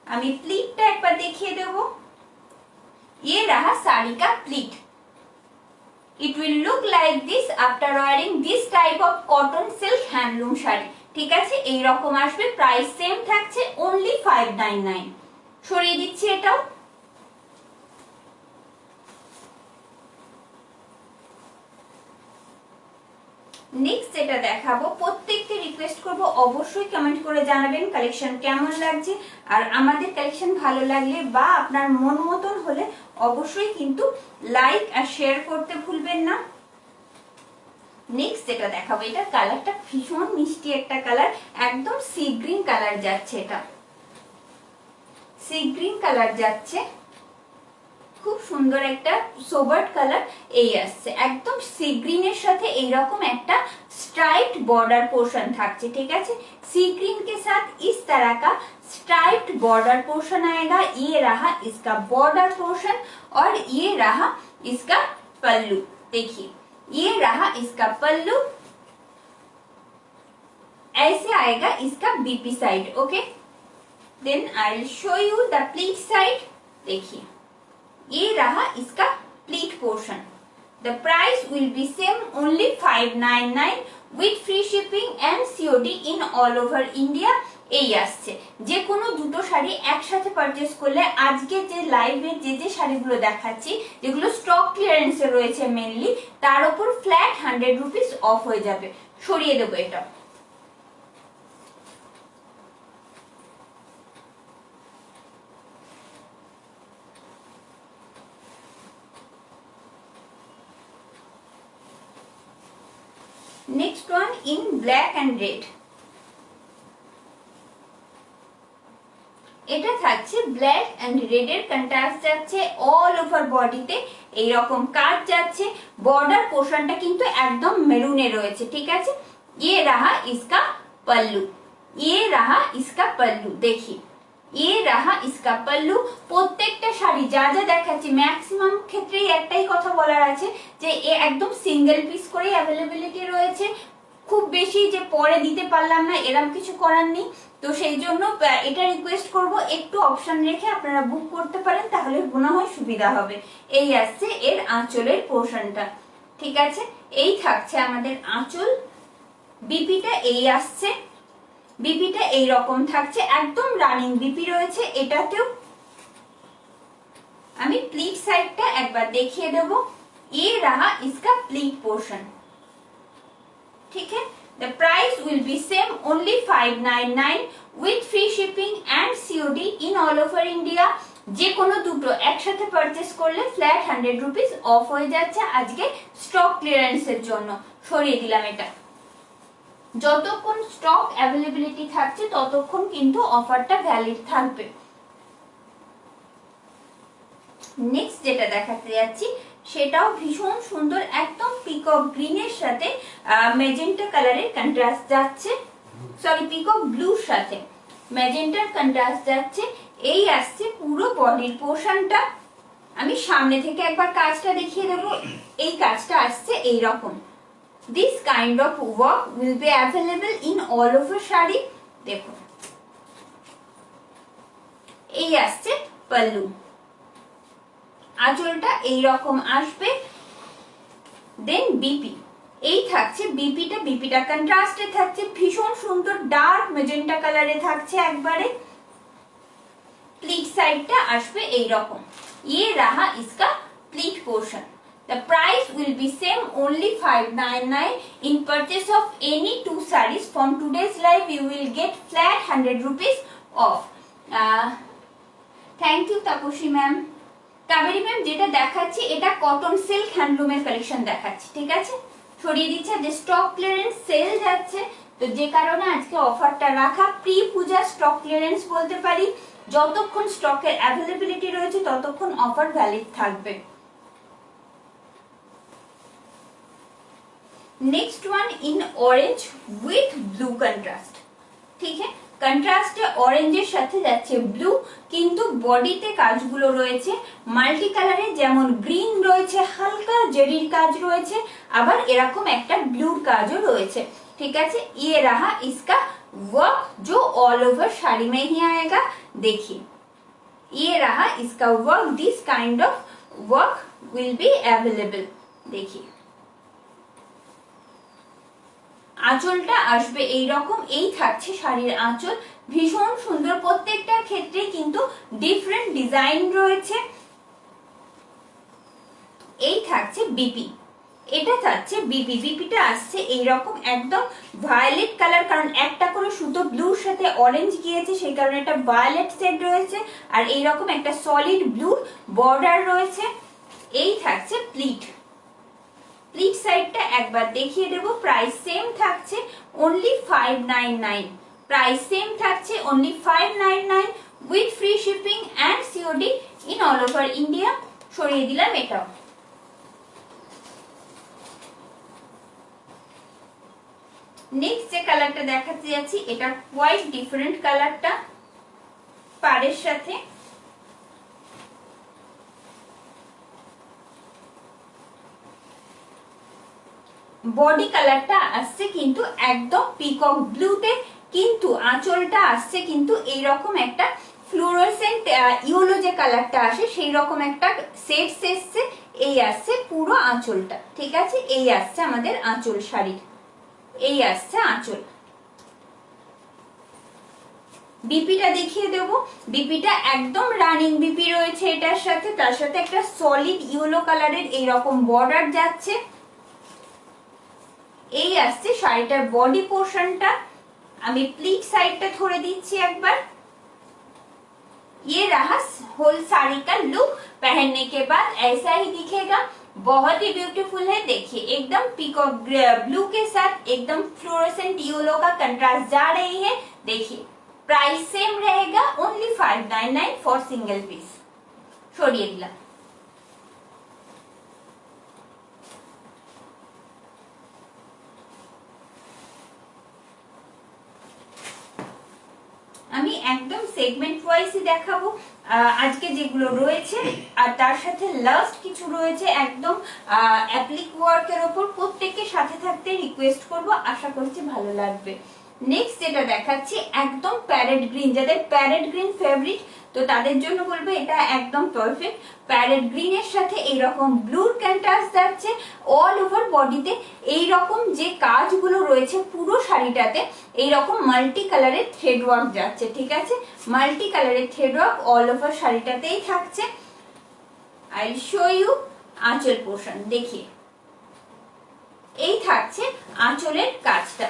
আমি প্লিটটা একবার দেখিয়ে দেব। ये रहा साड़ी का pleat. It will look like this after wearing this type of cotton silk handloom sari. ঠিক আছে, এইরকম আসবে, প্রাইস সেম থাকছে only 599। সরিয়ে দিচ্ছি এটাও। নেক্সট যেটা দেখাবো, প্রত্যেককে রিকোয়েস্ট করব অবশ্যই কমেন্ট করে জানাবেন কালেকশন কেমন লাগছে, আর আমাদের কালেকশন ভালো লাগলে বা আপনার মন মতন হলে অবশ্যই কিন্তু লাইক আর শেয়ার করতে ভুলবেন না। নেক্সট যেটা দেখাবো, এটা কালারটা ভীষণ মিষ্টি একটা কালার, একদম সি গ্রিন কালার যাচ্ছে, এটা সি গ্রিন কালার যাচ্ছে, খুব সুন্দর একটা সোবার্ট কালার। এই আসছে একদম সি গ্রিনের সাথে এইরকম একটা स्ट्राइप्ड बॉर्डर पोर्शन থাকছে। ঠিক আছে, सी ग्रीन के साथ इस तरह का स्ट्राइप्ड बॉर्डर पोर्शन आएगा। ये रहा इसका बॉर्डर पोर्शन और ये रहा इसका पल्लू। देखिए ये रहा इसका पल्लू, ऐसे आएगा इसका BP side. Okay, then I will show you the pleat side. देखिए ये रहा इसका pleat portion. The price will be same only 599 with free shipping and COD in all over India। এই আসছে, যে কোনো দুটো শাড়ি একসাথে পারচেজ করলে আজকে যে লাইভে যে শাড়িগুলো দেখাচ্ছি, যেগুলো স্টক ক্লিয়ারেন্সে রয়েছে মেনলি, তার উপর ফ্ল্যাট 100 রুপিস অফ হয়ে যাবে। সরিয়ে দেবো এটা। Next one in black and red। এটা থাকছে ব্ল্যাক এন্ড রেড এর কন্ট্রাস্ট যাচ্ছে, অল ওভার বডিতে এইরকম কাজ যাচ্ছে, বর্ডার পোর্শনটা কিন্তু একদম মেরুনে রয়েছে। ঠিক আছে, ये रहा इसका पल्लू, ये रहा इसका पल्लू। देखिए ये रहा इसका पल्लू। প্রত্যেকটা শাড়ি যা যা দেখাচ্ছি ম্যাক্সিমাম ক্ষেত্রেই একটাই কথা বলার আছে যে এ একদম সিঙ্গেল পিস করে অ্যাভেলেবিলিটি রয়েছে, খুব বেশি যে পরে দিতে পারলাম না এরকম কিছু করার নেই। তো সেই জন্য এটা রিকোয়েস্ট করব একটু অপশন রেখে আপনারা বুক করতে পারেন, তাহলে মনে হয় সুবিধা হবে। এই আসছে এর আঁচলের পোর্শনটা। ঠিক আছে, এই থাকছে আমাদের আঁচল। বিপিটা এই আসছে, বিপিটা এই রকম থাকছে, একদম রানিং বিপি রয়েছে এটাতেও। আমি প্লিট সাইডটা একবার দেখিয়ে দেব। ये रहा इसका प्लीट पोर्शन। ठीक है, the price will be same only 599 with free shipping and COD in all over India। যে কোনো দুটো একসাথে পারচেজ করলে ফ্ল্যাট 100 রুপিস অফ হয়ে যাচ্ছে আজকে স্টক ক্লিয়ারেন্সের জন্য। সরিয়ে দিলাম এটা। যতক্ষণ স্টক অ্যাভেলেবিলিটি থাকছে ততক্ষণ কিন্তু অফারটা ভ্যালিড থাকবে। নেক্সট যেটা দেখাতে যাচ্ছি সেটাও ভীষণ সুন্দর, একদম পিকক গ্রিনের সাথে ম্যাজেন্টা কালারের কন্ট্রাস্ট যাচ্ছে, সরি পিকক ব্লুর সাথে ম্যাজেন্টার কন্ট্রাস্ট যাচ্ছে। এই আসছে পুরো বডির পোর্শনটা। আমি সামনে থেকে একবার কাজটা দেখিয়ে দেবো। এই কাজটা আসছে এই রকম। This kind of work will be available in all over sari. দেখুন এই আসছে পল্লু, আঁচলটা এই রকম আসবে। দেন বিপি এই থাকছে, বিপিটা কন্ট্রাস্টে থাকছে, ভীষণ সুন্দর ডার্ক ম্যাজেন্টা কালারে থাকছে একবারে। প্লিট সাইডটা আসবে এই রকম। ये रहा इसका pleat portion. The price will be same only 599 in purchase of any two sarees from today's live you will get flat 100 rupees off। Thank you Tapushi ma'am। Kaveri ma'am যেটা দেখাচ্ছি এটা কটন সিল্ক হ্যান্ডলুমের কালেকশন দেখাচ্ছি, ঠিক আছে। ছড়িয়ে দিচ্ছে যে stock clearance sale যাচ্ছে, তো যে কারণে আজকে অফারটা রাখা। প্রি পূজা স্টক ক্লিয়ারেন্স বলতে পারি, যতক্ষণ স্টকের অ্যাভেলেবিলিটি রয়েছে ততক্ষণ অফার ভ্যালিড থাকবে। Next one in orange with blue contrast, ठीक है। কন্ট্রাস্টে অরেঞ্জের সাথে যাচ্ছে ব্লু, কিন্তু বডিতে কাজগুলো রয়েছে মাল্টি কালারে, যেমন গ্রিন রয়েছে, হালকা জেরির কাজ রয়েছে, আবার এরকম একটা ব্লুর কাজও রয়েছে, ঠিক আছে। ये रहा इसका वर्क जो ऑल ओवर साड़ी में ही आएगा, देखिए ये रहा इसका work, this kind of work will be available, देखिए। আঁচলটা আসবে এইরকম, এই থাকছে শাড়ির আঁচল, ভীষণ সুন্দর। প্রত্যেকটার ক্ষেত্রে কিন্তু ডিফারেন্ট ডিজাইন রয়েছে। এই থাকছে বিপি, এটা থাকছে বিপি। বিপিটা আসছে এইরকম একদম ভায়োলেট কালার, কারণ একটা করে সুতো ব্লুর সাথে অরেঞ্জ গিয়েছে, সেই কারণে এটা ভায়োলেট শেড রয়েছে, আর এইরকম একটা সলিড ব্লু বর্ডার রয়েছে। এই থাকছে প্লিট, প্লিট সাইডটা একবার দেখিয়ে দেবো। প্রাইস সেম থাকছে অনলি 599, প্রাইস সেম থাকছে only 599 with free shipping and COD in all over India. সরিয়ে দিলাম এটাও। নেক্সট যে কালারটা দেখাতে যাচ্ছি এটা কোয়াইট ডিফারেন্ট কালারটা, পাড়ের সাথে বডি কালারটা আসছে কিন্তু একদম পিকক ব্লুতে, কিন্তু আঁচলটা আসছে কিন্তু এইরকম একটা ফ্লোরোসেন্ট ইয়েলো যে কালারটা আসে সেই রকম একটা শেডস এসছে। এই আসছে পুরো আঁচলটা, ঠিক আছে। এই আসছে আমাদের আঁচল শাড়ির, এই আসছে আঁচল। বিপিটা দেখিয়ে দেব। বিপিটা একদম রানিং বিপি রয়েছে এটার সাথে, তার সাথে একটা সলিড ইয়েলো কালারের এইরকম বর্ডার যাচ্ছে। এই আসছে শাড়িটার বডি পোর্শনটা। আমি প্লিট সাইডটা ধরে দিচ্ছি একবার। ये रहा होल साड़ी का लुक, पहनने के बाद ऐसा ही दिखेगा, बहुत ही ब्यूटीफुल है। देखिए एकदम पीकॉक ब्लू के साथ एकदम फ्लोरोसेंट येलो का कंट्रास्ट जा रही है। देखिए प्राइस सेम रहेगा ओनली 599 फॉर सिंगल पीस। छोड़िए दिला। আমি একদম সেগমেন্ট ওয়াইজই দেখাবো আজকে যেগুলো রয়েছে, আর তার সাথে লাস্ট কিছু রয়েছে একদম অ্যাপ্লিক ওয়ার্কের ওপর। প্রত্যেকের সাথে থাকতে রিকোয়েস্ট করব, আশা করছি ভালো লাগবে। নেক্সট যেটা দেখাচ্ছি একদম প্যারেট গ্রিন, যাদের প্যারেট গ্রিন ফেভারিট তো তাদের জন্য বলবো এটা একদম পারফেক্ট। প্যারেট গ্রিনের সাথে এইরকম ব্লুর কন্ট্রাস্ট যাচ্ছে অল ওভার বডিতে। এইরকম যে কাজগুলো রয়েছে পুরো শাড়িটাতে এইরকম মাল্টি কালারের থ্রেড ওয়ার্ক যাচ্ছে, ঠিক আছে। মাল্টি কালারের থ্রেড ওয়ার্ক অল ওভার শাড়িটাতেই থাকছে। আই শো ইউ আঁচল পোর্শন, দেখিয়ে। এই থাকছে আঁচলের কাজটা,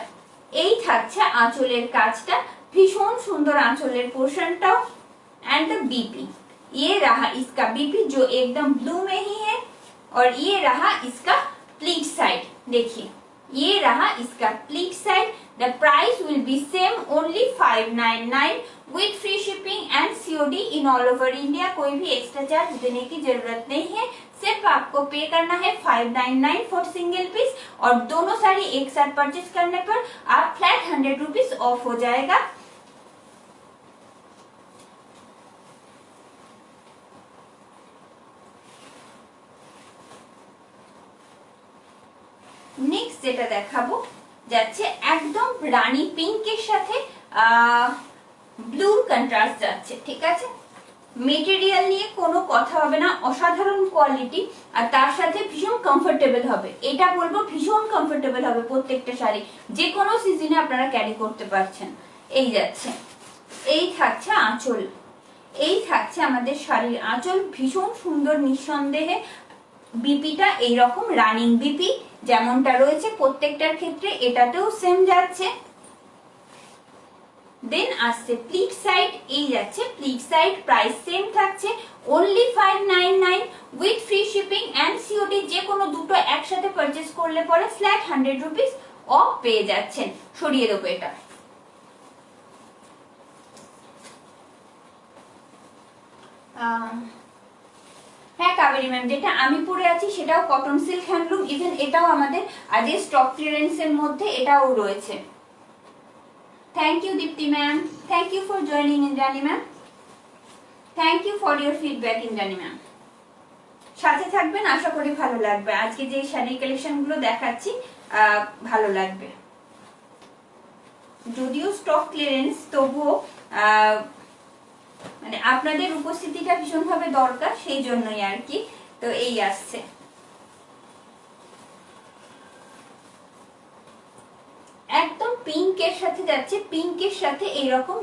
এই থাকছে আঁচলের কাজটা, ভীষণ সুন্দর আঁচলের পোর্শনটাও। एंड द बीपी, ये रहा इसका बीपी जो एकदम ब्लू में ही है, और ये रहा इसका प्लीट साइड। देखिए ये रहा इसका pleat side. The price will be same only 599 with free shipping and COD in all over India. कोई भी एक्स्ट्रा चार्ज देने की जरूरत नहीं है, सिर्फ आपको पे करना है 599 फॉर सिंगल पीस, और दोनों साड़ी एक साथ परचेज करने पर आप फ्लैट 100 रुपीज ऑफ हो जाएगा। নেক্সট যেটা দেখাবো যাচ্ছে একদম রানী পিঙ্কের সাথে ব্লুর কন্ট্রাস্ট যাচ্ছে, ঠিক আছে। মেটেরিয়াল নিয়ে কোনো কথা হবে না, অসাধারণ কোয়ালিটি, আর তার সাথে ভীষণ কমফোর্টেবল হবে। এটা বলবো ভীষণ কমফোর্টেবল হবে প্রত্যেকটা শাড়ি, যে কোনো সিজনে আপনারা ক্যারি করতে পারছেন। এই যাচ্ছে, এই থাকছে আঁচল, এই থাকছে আমাদের শাড়ির আঁচল, ভীষণ সুন্দর নিঃসন্দেহে। বিপিটা এইরকম রানিং বিপি যেমনটা রয়েছে প্রত্যেকটার ক্ষেত্রে এটাতেও সেম যাচ্ছে। দেন আসছে প্লিট সাইড, এই যাচ্ছে প্লিট সাইড, প্রাইস সেম থাকছে only 599 with free shipping and COD. যে কোনো দুটো একসাথে পারচেস করলে পরে ফ্ল্যাট 100 রুপিস অফ পেয়ে যাচ্ছেন। সরিয়ে দেবো এটা। হ্যাঁ কাবেরী ম্যাম, যেটা আমি পরে আছি সেটাও কটন সিল্ক হ্যান্ডলুম, ইভেন এটাও আমাদের আজকে স্টক ক্লিয়ারেন্স এর মধ্যে এটাও রয়েছে। Thank you Deepti ma'am, thank you for joining Indrani ma'am, thank you for your feedback Indrani ma'am. সাথে থাকবেন, আশা করি ভালো লাগবে। আজকে যে শাড়ির কালেকশন গুলো দেখাচ্ছি ভালো লাগবে। যদিও স্টক ক্লিয়ারেন্স, তবুও মানে আপনাদের উপস্থিতিটা ভীষণভাবে দরকার, সেই জন্যই আর কি। তো এই আসছে একদম পিঙ্কের সাথে যাচ্ছে, পিঙ্কের সাথে এইরকম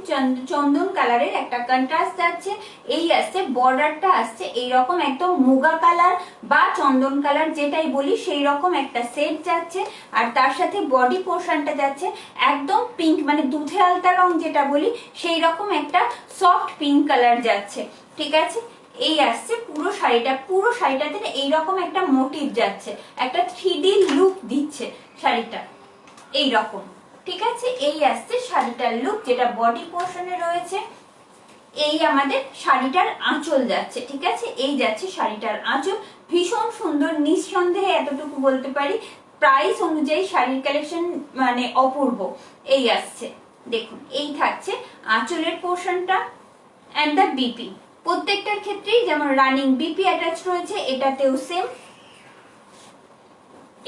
চন্দন কালারের একটা কন্ট্রাস্ট যাচ্ছে। এই আসছে বর্ডারটা আসছে এইরকম একদম মুগা কালার বা চন্দন কালার যেটাই বলি সেই রকম একটা সেট যাচ্ছে। আর তার সাথে বডি পোর্শনটা যাচ্ছে একদম পিঙ্ক, মানে দুধে আলতা রং যেটা বলি সেই রকম একটা সফট পিঙ্ক কালার যাচ্ছে। ঠিক আছে, এই আসছে পুরো শাড়িটা, পুরো শাড়িটাতে এইরকম একটা মোটিভ যাচ্ছে, একটা 3D লুক দিচ্ছে শাড়িটা এই রকম। ঠিক আছে, এই আসছে শাড়িটার লুক যেটা বডি পোর্শনে রয়েছে। এই আমাদের শাড়িটার আঁচল যাচ্ছে। ঠিক আছে, এই যাচ্ছে শাড়িটার আঁচল, ভীষণ সুন্দর, নিঃসন্দেহে এতটুকু বলতে পারি। প্রাইস অনুযায়ী শাড়ির কালেকশন মানে অপূর্ব। এই আসছে দেখুন, এই থাকছে আঁচলের পোর্শনটা অ্যান্ড দ্য বিপি। প্রত্যেকটার ক্ষেত্রেই যেমন রানিং বিপি অ্যাটাচ রয়েছে, এটাতেও সেম।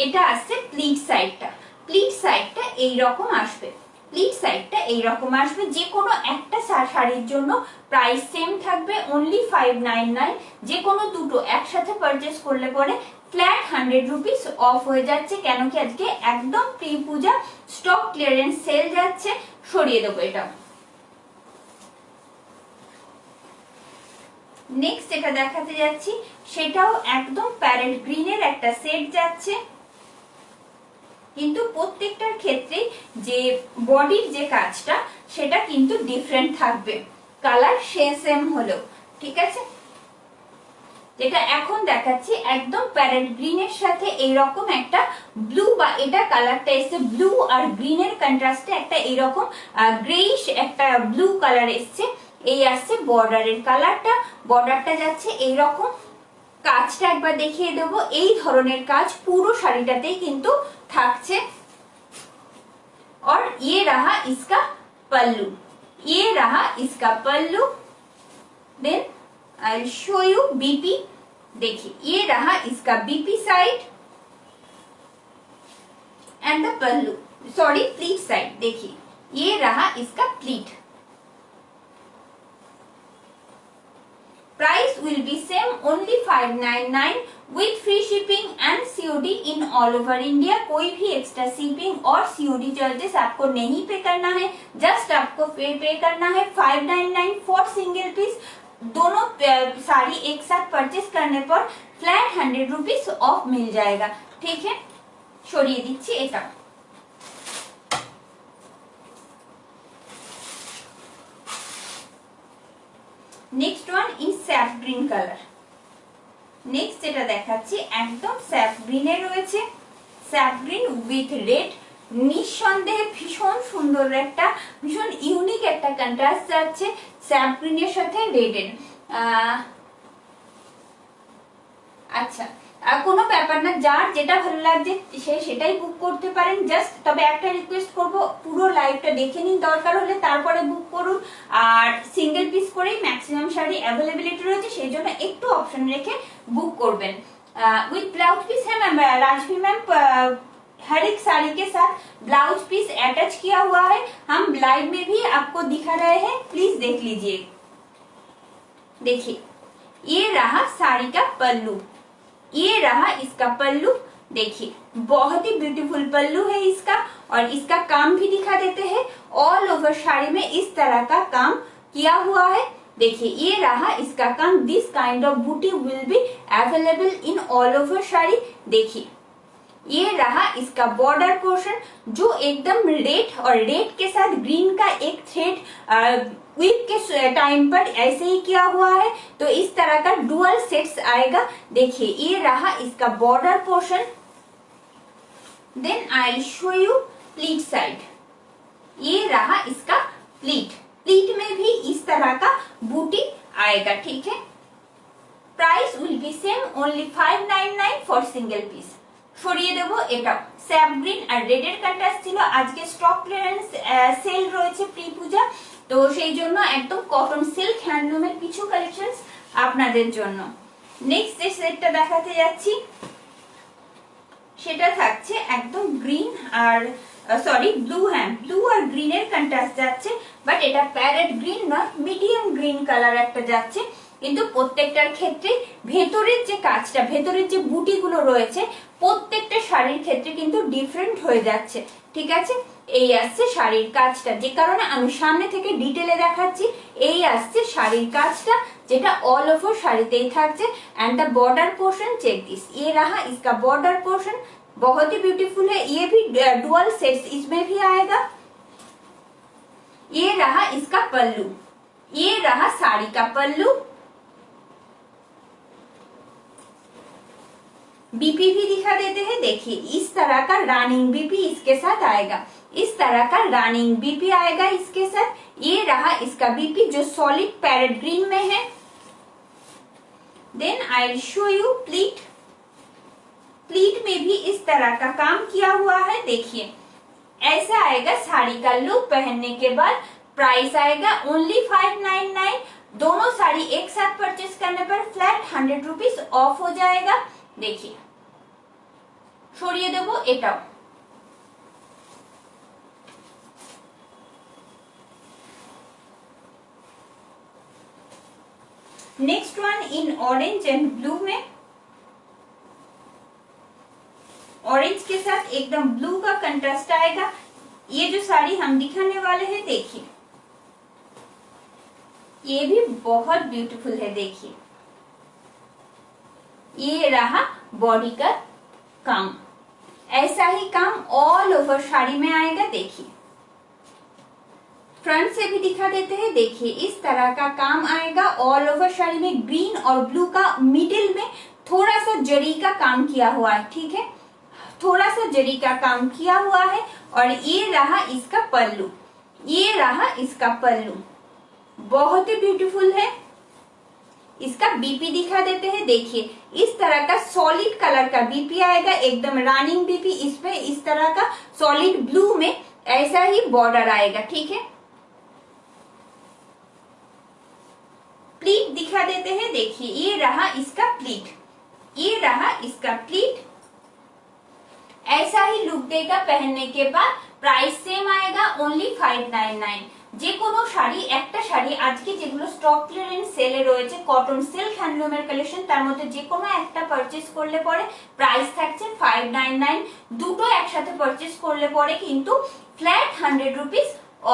এটা আসছে প্লিট সাইডটা, প্লিট সাইডটা এইরকম আসবে, প্লিট সাইডটা এইরকম আসবে। যে কোনো একটা শাড়ির জন্য প্রাইস সেম থাকবে অনলি 599। যে কোনো দুটো একসাথে পারচেস করলে পরে ফ্ল্যাট 100 রুপিস অফ হয়ে যাচ্ছে। কেন কি আজকে একদম প্রি পূজা স্টক ক্লিয়ারেন্স সেল যাচ্ছে। সরিয়ে দেবো এটা। নেক্সট যেটা দেখাতে যাচ্ছি সেটাও একদম প্যারেট গ্রিনের একটা সেট যাচ্ছে, কিন্তু প্রত্যেকটার ক্ষেত্রে যে বডির যে কাজটা সেটা কিন্তু ডিফারেন্ট থাকবে, কালার সেম হলেও। ঠিক আছে, যেটা এখন দেখাচ্ছি একদম প্যারেট গ্রিনের সাথে এইরকম একটা ব্লু, বা এটা কালারটা এসছে ব্লু আর গ্রিনের কন্ট্রাস্টে একটা এইরকম গ্রেইশ একটা ব্লু কালার এসছে। এই আসছে বর্ডারের কালারটা, বর্ডারটা যাচ্ছে এইরকম। কাজটা একবার দেখিয়ে দেবো, এই ধরনের কাজ পুরো শাড়িটাতেই কিন্তু থাকছে। और ये रहा इसका पल्लू, ये रहा इसका pallu. Then I show you BP. देखिए ये रहा इसका BP side and the pallu, sorry pleat side. देखिए ये रहा इसका pleat. Price will be same only 599 with free shipping and COD in all over India। कोई भी एक्स्ट्रा शिपिंग और COD चार्जेस आपको नहीं पे करना है, जस्ट आपको पे करना है 599 फॉर सिंगल पीस। दोनों साड़ी एक साथ परचेस करने पर फ्लैट 100 रुपीज ऑफ मिल जाएगा। ठीक है, সরিয়ে দিচ্ছি এটা। Next one in sap green colour. Next যেটা দেখাচ্ছি একদম স্যাপ গ্রিনে রয়েছে, স্যাপ গ্রিন উইথ রেড। নিঃসন্দেহে ভীষণ সুন্দর একটা, ভীষণ ইউনিক একটা কন্ট্রাস্ট যাচ্ছে স্যাপ গ্রিনের সাথে রেডের। আচ্ছা, কোনো ব্যাপার না, যার যেটা ভালো লাগছে সে সেটাই বুক করতে পারেন। জাস্ট তবে একটা রিকোয়েস্ট করব, পুরো লাইভটা দেখে নিন, দরকার হলে তারপরে বুক করুন। আর সিঙ্গেল পিস করেই ম্যাক্সিমাম শাড়ি অ্যাভেলেবিলিটি রয়েছে, সেই জন্য একটু অপশন রেখে বুক করবেন। উইথ ব্লাউজ পিস है मैम, राजवी मैम हर एक साड़ी के साथ ब्लाउज पीस अटैच किया हुआ है। हम लाइव में भी आपको दिखा रहे हैं, प्लीज देख लीजिए। देखिए ये रहा साड़ी का पल्लू, ये रहा इसका पल्लू। देखिए बहुत ही ब्यूटीफुल पल्लू है इसका, और इसका काम भी दिखा देते हैं। ऑल ओवर साड़ी में इस तरह का काम किया हुआ है। देखिए ये रहा इसका काम। दिस काइंड ऑफ बूटी will be available in all over sari. देखिए ये रहा इसका बॉर्डर पोर्शन जो एकदम रेड और रेड के साथ ग्रीन का एक थ्रेड वीक के टाइम पर ऐसे ही किया हुआ है, तो इस तरह का डुअल सेट्स आएगा। देखिए ये रहा इसका border portion. Then I will show you pleat side. ये रहा इसका प्लीट। प्लीट में भी इस तरह का बूटी आएगा, ठीक है। Price will be same, only 599 for single piece. সরিয়ে দেব এটা স্যাপ গ্রিন আর রেডের কন্ট্রাস্ট ছিল। আজকে স্টক ক্লিয়ারেন্স সেল রয়েছে প্রি পূজা, তো সেই জন্য একদম কটন সিল্ক হ্যান্ডলুমের কিছু কালেকশনস আপনাদের জন্য। নেক্সট যে সেটটা দেখাতে যাচ্ছি সেটা থাকছে একদম গ্রিন আর সরি ব্লু, হ্যাঁ ব্লু আর গ্রিনের কন্ট্রাস্ট যাচ্ছে, বাট এটা প্যারেট গ্রিন নয়, মিডিয়াম গ্রিন কালার একটা যাচ্ছে। কিন্তু প্রত্যেকটার ক্ষেত্রে ভেতরের যে কাজটা, ভেতরের যে বুটিগুলো রয়েছে প্রত্যেকটা শাড়ির ক্ষেত্রে কিন্তু ডিফারেন্ট হয়ে যাচ্ছে, ঠিক আছে। এই আসছে শাড়ির কাজটা, যে কারণে আমি সামনে থেকে ডিটেলে দেখাচ্ছি। এই আসছে শাড়ির কাজটা যেটা ऑल ओवर শাড়িতেই থাকছে। And the border portion check this, ये रहा इसका बॉर्डर पोर्शन, बहुत ही ब्यूटीफुल है। ये भी डुअल सेट्स इसमें भी आएगा। ये रहा इसका पल्लू, ये रहा साड़ी का पल्लू। बीपी भी दिखा देते हैं। देखिए इस तरह का रनिंग बीपी इसके साथ आएगा, इस तरह का रनिंग बीपी आएगा इसके साथ। ये रहा इसका बीपी जो सॉलिड पैरेट ग्रीन में है। Then I will show you pleat. Pleat में भी इस तरह का काम किया हुआ है। देखिए ऐसा आएगा साड़ी का लुक पहनने के बाद। प्राइस आएगा ओनली 599। दोनों साड़ी एक साथ परचेस करने पर फ्लैट 100 रुपीज ऑफ हो जाएगा। देखिए সরিয়ে দেব এটাও। Next one in orange and blue में। ऑरेंज के साथ एकदम ब्लू का कंट्रास्ट आएगा। ये जो साड़ी हम दिखाने वाले हैं देखिए ये भी बहुत ब्यूटीफुल है। देखिए ये रहा बॉडी का काम, ऐसा ही काम ऑल ओवर साड़ी में आएगा। देखिए फ्रंट से भी दिखा देते हैं। देखिए इस तरह का काम आएगा ऑल ओवर साड़ी में। ग्रीन और ब्लू का मिडिल में थोड़ा सा जरी का काम किया हुआ है, ठीक है, थोड़ा सा जरी का काम किया हुआ है। और ये रहा इसका पल्लू, ये रहा इसका पल्लू, बहुत ही ब्यूटीफुल है। इसका बीपी दिखा देते हैं। देखिए इस तरह का सॉलिड कलर का बीपी आएगा, एकदम रनिंग बीपी। इसमें इस तरह का सॉलिड ब्लू में ऐसा ही बॉर्डर आएगा, ठीक है। प्लीट दिखा देते हैं। देखिए ये रहा इसका प्लीट, ये रहा इसका प्लीट। ऐसा ही लुक देगा पहनने के बाद। प्राइस सेम आएगा ओनली 599। যে কোনো শাড়ি, একটা শাড়ি আজকে যেগুলো স্টক ক্লিয়ারেন্স সেলে রয়েছে কটন সিল্ক হ্যান্ডলুমের কালেকশন, তার মধ্যে যে কোনো একটা পারচেজ করলে পরে প্রাইস থাকছে 599। দুটো একসাথে পারচেজ করলে পরে কিন্তু ফ্ল্যাট 100 রুপিস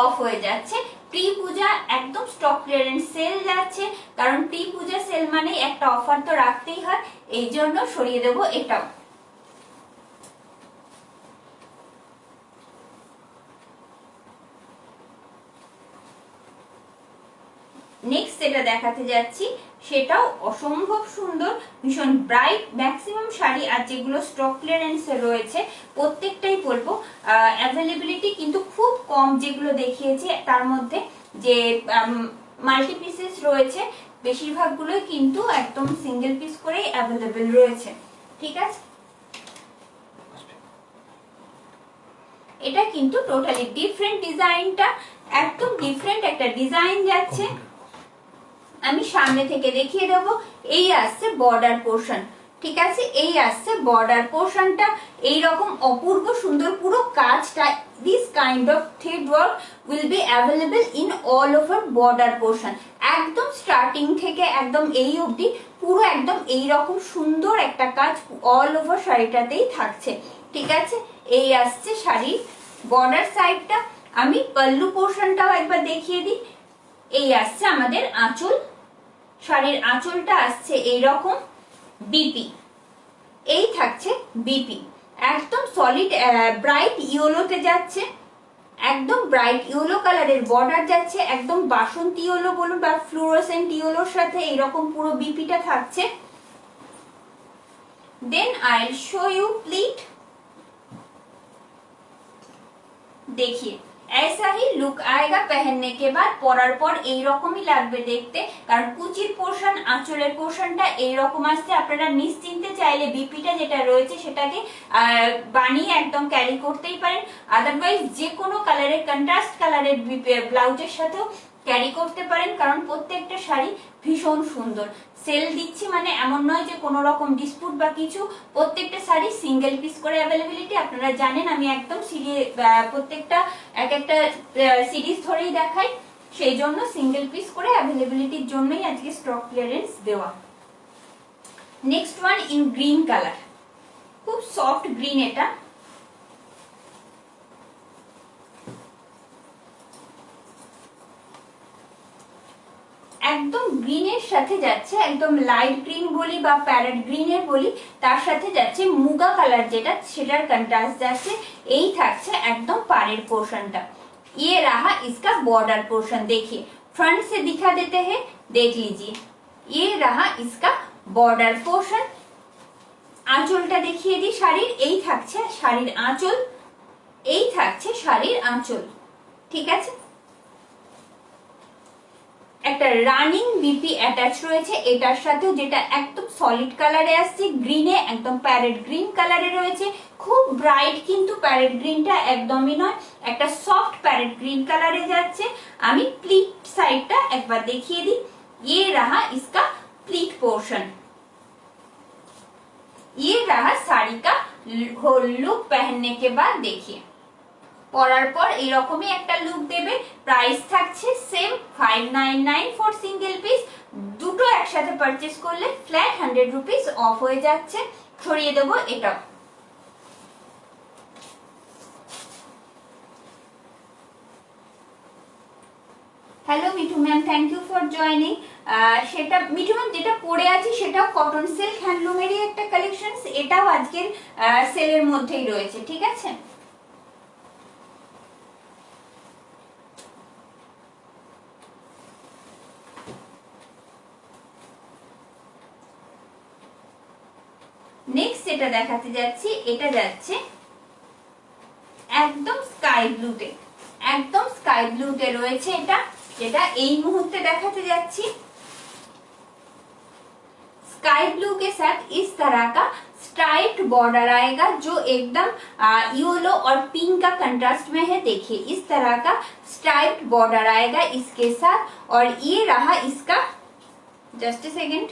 অফ হয়ে যাচ্ছে। প্রি পূজা একদম স্টক ক্লিয়ারেন্স সেল যাচ্ছে, কারণ প্রি পূজা সেল মানে একটা অফার তো রাখতেই হয়, এই জন্য সরিয়ে দেবো এটাও। নেক্সট যেটা দেখাতে যাচ্ছি সেটাও অসম্ভব সুন্দর, ভীষণ ব্রাইট। ম্যাক্সিমাম শাড়ি আর যেগুলো স্টক ক্লিয়ারেন্সে রয়েছে প্রত্যেকটাই বলবো অ্যাভেলেবিলিটি কিন্তু খুব কম। যেগুলো দেখিয়েছি তার মধ্যে যে মাল্টি পিসেস রয়েছে বেশিরভাগগুলোই কিন্তু একদম সিঙ্গেল পিস করেই অ্যাভেলেবেল রয়েছে, ঠিক আছে। এটা কিন্তু টোটালি ডিফারেন্ট, ডিজাইনটা একদম ডিফারেন্ট একটা ডিজাইন যাচ্ছে। আমি সামনে থেকে দেখিয়ে দেব। এই আসছে বর্ডার পোর্শন, ঠিক আছে। এই আসছে বর্ডার পোর্শনটা এইরকম অপূর্ব সুন্দর পুরো কাজটা। This kind of thread work will be available in all over border portion. একদম স্টার্টিং থেকে একদম এই অবধি পুরো একদম এইরকম সুন্দর একটা কাজ অল ওভার শাড়িটাতেই থাকছে, ঠিক আছে। এই আসছে শাড়ির বর্ডার সাইডটা। আমি পল্লু পোর্শনটাও একবার দেখিয়ে দিই। এই আসছে আমাদের আঁচল, শাড়ির আঁচলটা আসছে এইরকম বিপি, এই থাকছে বিপি। একদম সলিড ব্রাইট ইয়েলোতে যাচ্ছে, একদম ব্রাইট ইয়েলো কালারের বর্ডার যাচ্ছে, একদম বাসন্তী ইয়েলো বলুন বা ফ্লোরোসেন্ট ইয়েলোর সাথে এইরকম পুরো বিপিটা থাকছে। Then I will show you pleat. देखिए ऐसा ही लुक आएगा पहनने के बाद, পরার পর এইরকমই লাগবে দেখতে, কারণ কুচির পোর্শন আঁচলের পোর্শনটা এইরকম আসছে। আপনারা নিশ্চিন্তে চাইলে বিপিটা যেটা রয়েছে সেটাকে বানিয়ে একদম ক্যারি করতেই পারেন, আদারওয়াইজ যে কোনো কালারের কন্ট্রাস্ট কালারের ব্লাউজের সাথেও ক্যারি করতে পারেন, কারণ প্রত্যেকটা শাড়ি ভীষণ সুন্দর। সেল দিচ্ছি মানে এমন নয় যে কোনো রকম ডিসপুট বা কিছু, প্রত্যেকটা শাড়ি সিঙ্গেল পিস করে অ্যাভেলেবিলিটি। আপনারা জানেন আমি একদম প্রত্যেকটা এক একটা সিরিজ ধরেই দেখাই, সেই জন্য সিঙ্গেল পিস করে অ্যাভেলেবিলিটির জন্যই আজকে স্টক ক্লিয়ারেন্স দেওয়া। Next one in green colour, খুব সফট গ্রিন, এটা একদম গ্রিনের সাথে যাচ্ছে, একদম লাইট গ্রিন বলি বা প্যারেট গ্রিনের বলি, তার সাথে যাচ্ছে মুগা কালার যেটা, সেটার কন্ট্রাস্ট যাচ্ছে। এই থাকছে একদম পাড়ের পোর্শনটা। ये रहा इसका बॉर्डर पोर्शन, देखिए फ्रंट से दिखा देते हैं, देख लीजिए ये रहा इसका बॉर्डर पोर्शन। आंचलটা দেখিয়ে দিই শাড়ির, এই থাকছে শাড়ির আঁচল, এই থাকছে শাড়ির আঁচল, ঠিক আছে। একটা রানিং বিপি অ্যাটাচ রয়েছে এটার সাথে, যেটা একদম সলিড কালারে আসছে, গ্রিনে একদম প্যারেট গ্রিন কালারে রয়েছে, খুব ব্রাইট কিন্তু প্যারেট গ্রিনটা একদমই নয়, একটা সফট প্যারেট গ্রিন কালারে যাচ্ছে। আমি প্লিট সাইডটা একবার দেখিয়ে দিই, ये रहा इसका प्लीट पोर्शन, ये रहा साड़ी का लुक पहनने के बाद। देखिए পরার পর এরকমই একটা লুক দেবে। প্রাইস থাকছে সেম 599 ফর সিঙ্গেল পিস, দুটো একসাথে পারচেজ করলে ফ্ল্যাট 100 রুপিস অফ হয়ে যাচ্ছে। ছড়িয়ে দেবো এটা। Hello Mithu ma'am, thank you for joining. সেটা মিঠু ম্যাম যেটা পরে আছি সেটাও কটন সিল্ক হ্যান্ডলুমেরই একটা কালেকশন, এটাও আজকের সেলের মধ্যেই রয়েছে, ঠিক আছে। নেক্সট যেটা দেখাতে যাচ্ছি, এটা যাচ্ছে একদম স্কাই ব্লুতে, একদম স্কাই ব্লুতে রয়েছে এটা, যেটা এই মুহূর্তে দেখাতে যাচ্ছি। स्काई ब्लू के साथ इस तरह का स्ट्राइप्ड बॉर्डर आएगा, जो एकदम येलो और पिंक का कंट्रास्ट में है। देखिए इस तरह का स्ट्राइप्ड बॉर्डर आएगा इसके साथ, और ये रहा इसका, जस्ट ए सेकेंड,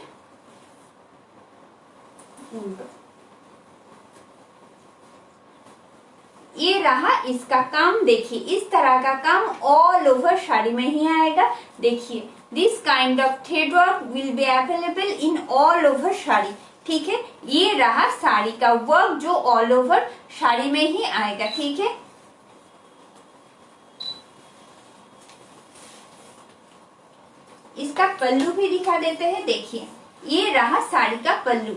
ये रहा इसका काम। देखिए इस तरह का काम ऑल ओवर साड़ी में ही आएगा। देखिए this kind of thread work will be available in all over sari, ठीक है। ये रहा साड़ी का वर्क जो ऑल ओवर साड़ी में ही आएगा, ठीक है। इसका पल्लू भी दिखा देते हैं। देखिए ये रहा साड़ी का पल्लू,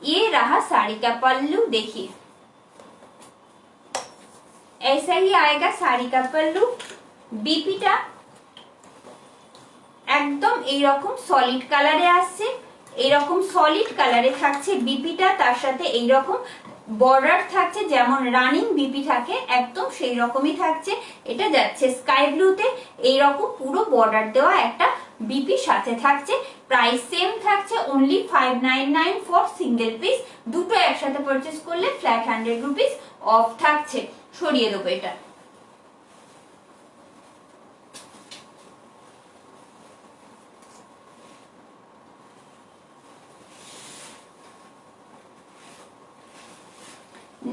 ये रहा साड़ी का पल्लू। देखिए ऐसा ही आएगा साड़ी का पल्लू। বিপিটা একদম এইরকম সলিড কালারে আসছে, এইরকম সলিড কালারে থাকছে বিপিটা, তার সাথে এইরকম বর্ডার থাকছে, যেমন রানিং বিপি থাকে একদম সেই রকমই থাকছে। এটা যাচ্ছে স্কাই ব্লুতে, এইরকম পুরো বর্ডার দেওয়া একটা বিপি সাথে থাকছে। প্রাইস সেম থাকছে অনলি 599 ফর সিঙ্গেল পিস, দুটো একসাথে পারচেজ করলে ফ্ল্যাট 100 রুপিস অফ থাকছে। সরিয়ে দেবো এটা।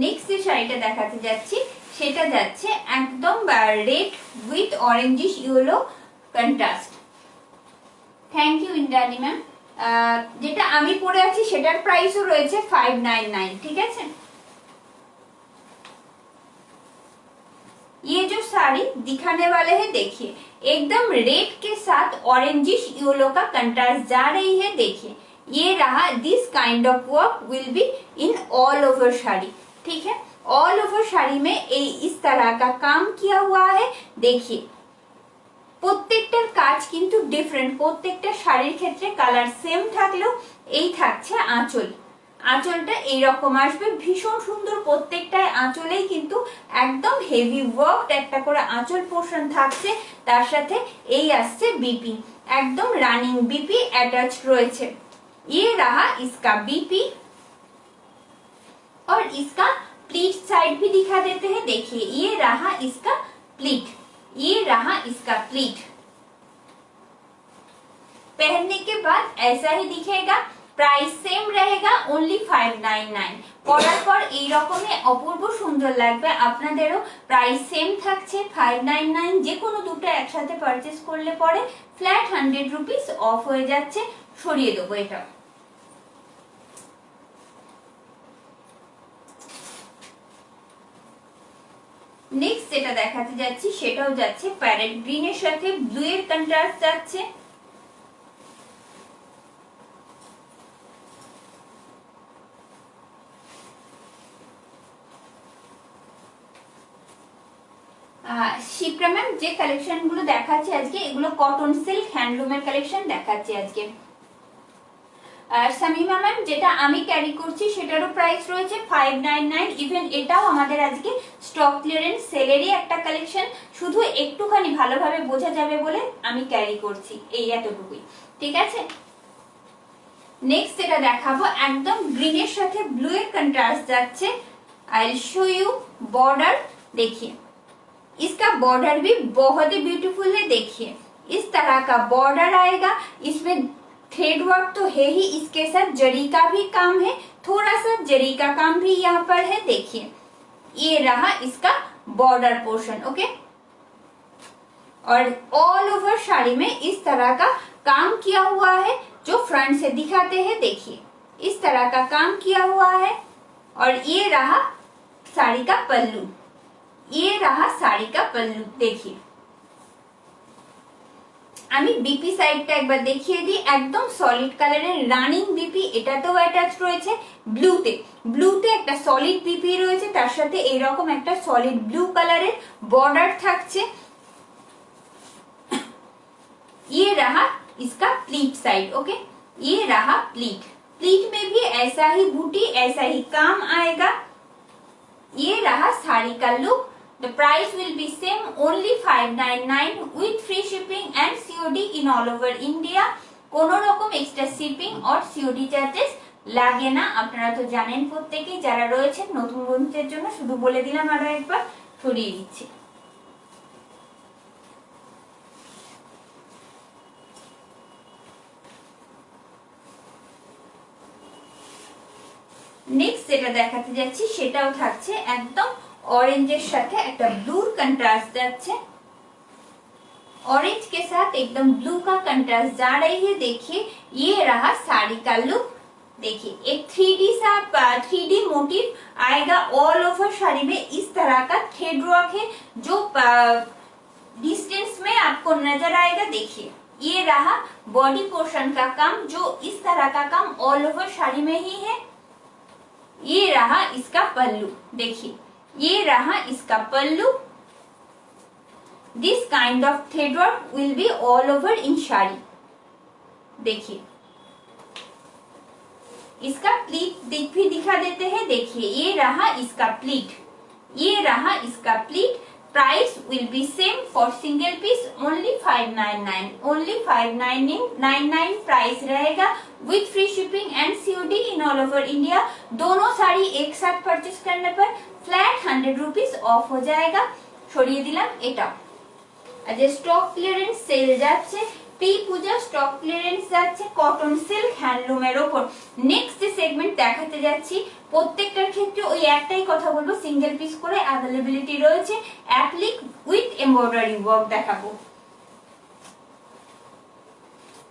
নেক্সট যে শাড়িটা দেখাতে যাচ্ছি সেটা যাচ্ছে একদম red with orangish yellow contrast. Thank you Indrani ma'am. যেটা আমি পরে আছি সেটার প্রাইসও রয়েছে 599, ঠিক আছে। ये जो साड़ी दिखाने वाले हैं, देखिए एकदम रेड के साथ ऑरेंजिश येलो का कंट्रास्ट जा रही है। देखिए ये रहा, this kind of work will be in all over sari. ठीक है। ऑल ओवर शाड़ी में इस तरह का काम किया हुआ है। देखिए প্রত্যেকটার কাজ কিন্তু ডিফারেন্ট, প্রত্যেকটা শাড়ির ক্ষেত্রে কালার সেম থাকলেও এই থাকছে আঁচল, আঁচলটা এইরকম আসবে, ভীষণ সুন্দর। প্রত্যেকটায় আঁচলেই কিন্তু একদম হেভি ওয়ার্ক একটা করে আঁচল পোর্শন থাকছে, তার সাথে এই আসছে বিপি, একদম রানিং বিপি অ্যাটাচ রয়েছে। ये रहा इसका बीपी और इसका प्लीट साइड भी दिखा देते हैं। देखिए ये रहा इसका प्लीट, ये रहा इसका प्लीट। पहनने के बाद ऐसा ही दिखेगा, प्राइस सेम रहेगा ओनली 599। পরার পর এই রকমই অপূর্ব সুন্দর লাগবে আপনাদেরও। প্রাইস সেম থাকছে 599। যে কোনো দুটো একসাথে পারচেজ করলে পরে ফ্ল্যাট 100 রুপিস অফ হয়ে যাচ্ছে। সরিয়ে দেবো এটা। নেক্সট যেটা দেখাতে যাচ্ছি সেটাও যাচ্ছে প্যারেট গ্রিনের সাথে ব্লু এর কন্ট্রাস্ট যাচ্ছে। শিপ্রা ম্যাম যে কালেকশন গুলো দেখাচ্ছি আজকে এগুলো কটন সিল্ক হ্যান্ডলুমের কালেকশন দেখাচ্ছি আজকে। আর শামিমা ম্যাম যেটা আমি ক্যারি করছি সেটারও প্রাইস রয়েছে 599। ইভেন এটাও আমাদের আজকে স্টক ক্লিয়ারেন্স সেলেরই একটা কালেকশন, শুধু একটুখানি ভালোভাবে বোঝা যাবে বলে আমি ক্যারি করছি, এই এতটুকুই, ঠিক আছে। নেক্সট যেটা দেখাবো একদম গ্রিনের সাথে ব্লू এর কন্ট্রাস্ট যাচ্ছে। आई विल शो यू बॉर्डर। देखिए इसका बॉर्डर भी बहुत ही ब्यूटीफुल है। देखिए इस तरह का बॉर्डर आएगा, इसमें थ्रेड वर्क तो है ही, इसके साथ जरी का भी काम है, थोड़ा सा जरी का काम भी यहाँ पर है। देखिए ये रहा इसका बॉर्डर पोर्शन, ओके। और ऑल ओवर साड़ी में इस तरह का काम किया हुआ है, जो फ्रंट से दिखाते हैं। देखिए इस तरह का काम किया हुआ है। और ये रहा साड़ी का पल्लू, ये रहा साड़ी का पल्लू। देखिए আমি বিপি সাইডটা একবার দেখিয়ে দিই, একদম সলিড কালারের রানিং বিপি, এটাতেও অ্যাটাচ রয়েছে ব্লুতে, ব্লুতে একটা সলিড বিপি রয়েছে, তার সাথে এইরকম একটা সলিড ব্লু কালারের বর্ডার থাকছে। ये रहा इसका प्लीट साइड, ओके। ये रहा प्लीट, प्लीट में भी ऐसा ही बूटी ऐसा ही काम आएगा। ये रहा साड़ी का look. The price will be same only 599 with free shipping and COD in all over India। কোনো রকম এক্সট্রা শিপিং আর COD চার্জেস লাগে না, আপনারা তো জানেন প্রত্যেকেই, যারা রয়েছেন নতুন বন্ধুদের জন্য শুধু বলে দিলাম, আরো একবার ছড়িয়ে দিচ্ছি। নেক্সট যেটা দেখাতে যাচ্ছি সেটাও থাকছে একদম ऑरेंजेर साथे एक ब्लू कंट्रास्ट जाच्छे, ऑरेंज के साथ एकदम ब्लू का कंट्रास्ट जा रही है। देखिए ये रहा साड़ी का लुक। देखिए एक 3D सा 3D मोटिव आएगा ऑल ओवर साड़ी में। इस तरह का थ्रेड वर्क है जो डिस्टेंस में आपको नजर आएगा। देखिए ये रहा बॉडी पोर्शन का काम, जो इस तरह का काम ऑल ओवर साड़ी में ही है। ये रहा इसका पल्लू। देखिए ये रहा इसका pallu. This kind of thread work will be all over in sari. देखिए इसका प्लीट भी दिखा देते हैं। देखिए ये रहा इसका प्लीट, ये रहा इसका pleat. Price will be same for single piece only 599, only 599 price रहेगा with free shipping and COD in all over India. दोनों साड़ी एक साथ परचेज करने पर फ्लैट 100 रुपीस ऑफ हो जाएगा। সরিয়ে দিলাম এটা। আজ স্টক ক্লিয়ারেন্স সেল যাচ্ছে, প্রি পূজা স্টক ক্লিয়ারেন্স যাচ্ছে কটন সিল্ক হ্যান্ডলুমের উপর। নেক্সট যে সেগমেন্ট দেখাতে যাচ্ছি প্রত্যেকটার ক্ষেত্রে ওই একটাই কথা বলবো, সিঙ্গেল পিস করে অ্যাভেলেবিলিটি রয়েছে। অ্যাপ্লিক উইথ এমব্রয়ডারি ওয়ার্ক দেখাবো।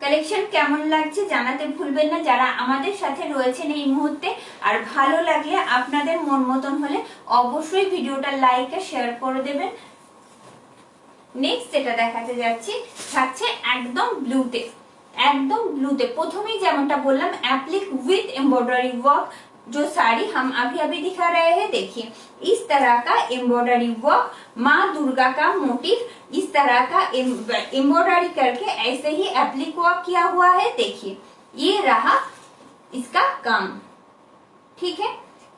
কালেকশন কেমন লাগছে জানাতে ভুলবেন না যারা আমাদের সাথে রয়েছেন এই মুহূর্তে। আর ভালো লাগলে আপনাদের মন মতন হলে অবশ্যই ভিডিওটা লাইক আর শেয়ার করে দেবেন। নেক্সট যেটা দেখাতে যাচ্ছি থাকছে একদম ব্লুতে, একদম ব্লুতে। প্রথমেই যেমনটা বললাম অ্যাপ্লিক উইথ এমব্রয়ডারি ওয়ার্ক, जो साड़ी हम अभी अभी दिखा रहे हैं, देखिए इस तरह का एम्ब्रॉयडरी वर्क, माँ दुर्गा का मोटिव इस तरह का एम्ब्रॉयडरी करके ऐसे ही एप्लिक वर्क किया हुआ है। देखिए ये रहा इसका काम, ठीक है।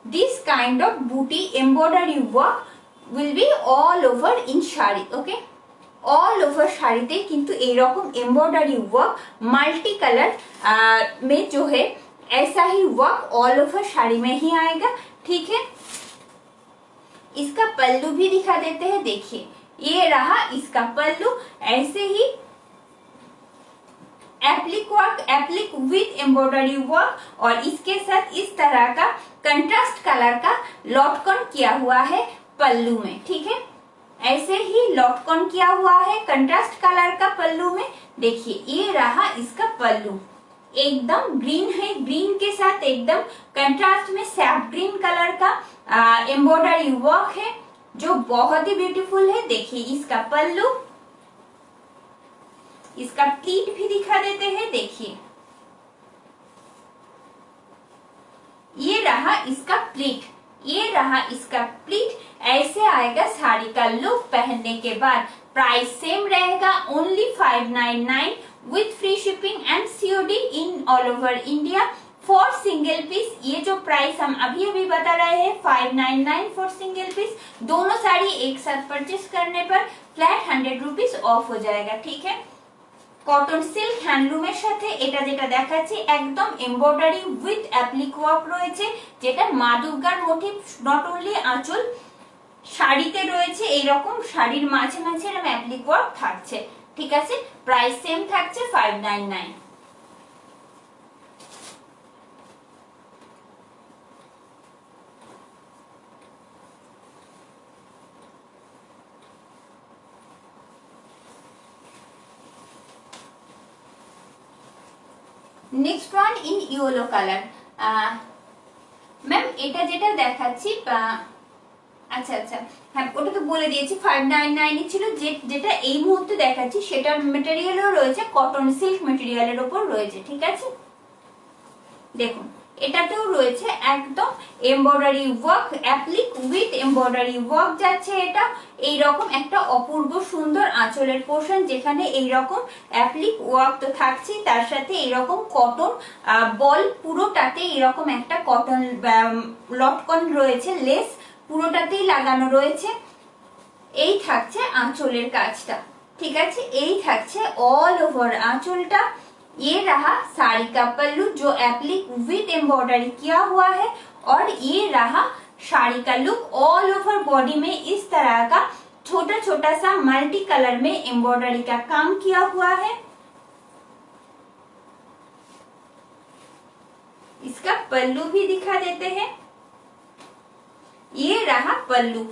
दिस काइंड ऑफ बूटी embroidery work will be all over in sari, okay. All over শাড়িতে কিন্তু এইরকম एम्ब्रॉयडरी वर्क मल्टी कलर में जो है ऐसा ही वर्क ऑल ओवर साड़ी में ही आएगा, ठीक है। इसका पल्लू भी दिखा देते हैं, देखिए ये रहा इसका पल्लू, ऐसे ही applique work, applique with embroidery work, और इसके साथ इस तरह का कंट्रास्ट कलर का लॉटकन किया हुआ है पल्लू में, ठीक है। ऐसे ही लॉटकन किया हुआ है कंट्रास्ट कलर का पल्लू में। देखिए ये रहा इसका पल्लू, एकदम ग्रीन है, ग्रीन के साथ एकदम कंट्रास्ट में सैफ ग्रीन कलर का एम्ब्रॉयडरी वर्क है जो बहुत ही ब्यूटीफुल है। देखिए इसका पल्लू, इसका प्लीट भी दिखा देते हैं, देखिए ये रहा इसका प्लीट, ये रहा इसका प्लीट, ऐसे आएगा साड़ी का लुक पहनने के बाद। प्राइस सेम रहेगा, only 599 with free shipping and COD in all over India for single piece. ये जो प्राइस हम अभी अभी बता रहे हैं 599 फॉर सिंगल पीस, दोनों साड़ी एक साथ परचेस करने पर फ्लैट 100 रुपीज ऑफ हो जाएगा, ठीक है। কটন সিল্ক হ্যান্ডলুমের সাথে এটা যেটা দেখাচ্ছি একদম এমব্রয়ডারি উইথ অ্যাপ্লিক ওয়ার্ক রয়েছে, যেটা মা দুর্গার মোটিভ নট অনলি আঁচল শাড়িতে রয়েছে, এইরকম শাড়ির মাঝে মাঝে এরকম অ্যাপ্লিক ওয়ার্ক থাকছে, ঠিক আছে। প্রাইস সেম থাকছে 599। Next one in yellow colour. Ma'am এটা যেটা দেখাচ্ছি, আচ্ছা আচ্ছা হ্যাঁ ওটা তো বলে দিয়েছি 599 ছিল, যেটা এই মুহূর্তে দেখাচ্ছি সেটার ম্যাটেরিয়ালও রয়েছে কটন সিল্ক ম্যাটেরিয়ালের উপর রয়েছে, ঠিক আছে। দেখুন এটাতেও রয়েছে একদম embroidery work, applique with embroidery work যাচ্ছে। এটা এইরকম একটা অপূর্ব সুন্দর আঁচলের পোর্শন, যেখানে এইরকম অ্যাপ্লিক ওয়ার্ক তো থাকছে, তার সাথে এইরকম কটন বল পুরোটাতে এরকম একটা কটন লটকন রয়েছে, লেস পুরোটাতেই লাগানো রয়েছে। এই থাকছে আঁচলের কাজটা, ঠিক আছে। এই থাকছে অল ওভার আঁচলটা। ये रहा साड़ी का पल्लू जो एप्लिक विथ एम्ब्रॉयडरी किया हुआ है, और ये रहा साड़ी का लुक। ऑल ओवर बॉडी में इस तरह का छोटा छोटा सा मल्टी कलर में एम्ब्रॉयडरी का काम किया हुआ है। इसका पल्लू भी दिखा देते हैं, ये रहा पल्लू,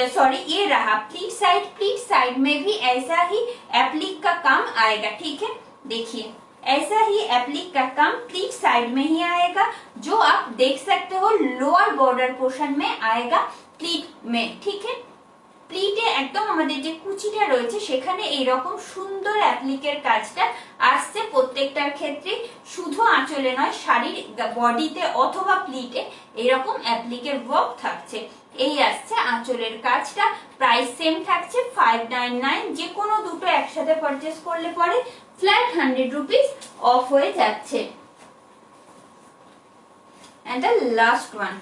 सॉरी ये रहा प्लीट साइड। प्लीट साइड में भी ऐसा ही एप्लिक का काम आएगा, ठीक है। देखिए ऐसा ही एप्लिक का काम प्लीट साइड में ही आएगा, जो आप देख सकते हो लोअर बॉर्डर पोर्शन में आएगा प्लीट में, ठीक है। প্লিটে একদম আমাদের যে কুচিটা রয়েছে সেখানে এইরকম সুন্দর অ্যাপ্লিকের কাজটা আসছে প্রত্যেকটার ক্ষেত্রে, শুধু আঁচলে নয় শাড়ির বডিতে অথবা প্লিটে এইরকম অ্যাপ্লিকের ওয়ার্ক থাকছে। এই আসছে আঁচলের কাজটা। প্রাইস সেম থাকছে 599। যে কোনো দুটো একসাথে পারচেজ করলে পরে ফ্ল্যাট 100 রুপিস অফ হয়ে যাচ্ছে। And the last one,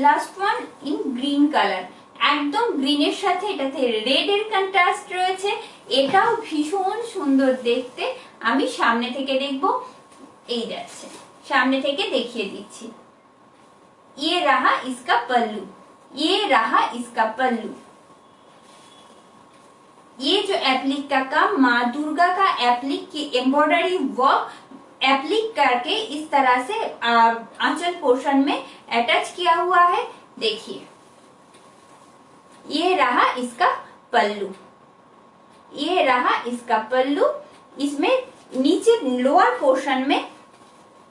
last one in green colour. একদম গ্রিনের সাথে এটাতে রেড এর কন্ট্রাস্ট রয়েছে, এটাও ভীষণ সুন্দর দেখতে। আমি সামনে থেকে দেখবো, এই যাচ্ছে সামনে থেকে দেখিয়ে দিচ্ছি। ये रहा इसका पल्लू, ये रहा इसका पल्लू। ये जो एप्लिक का काम माँ दुर्गा का एप्लिक की एम्ब्रॉयडरी वर्क एप्लिक करके इस तरह से आंचल पोर्शन में अटैच किया हुआ है। देखिए ये रहा इसका पल्लू, ये रहा इसका पल्लू। इसमें नीचे लोअर पोर्शन में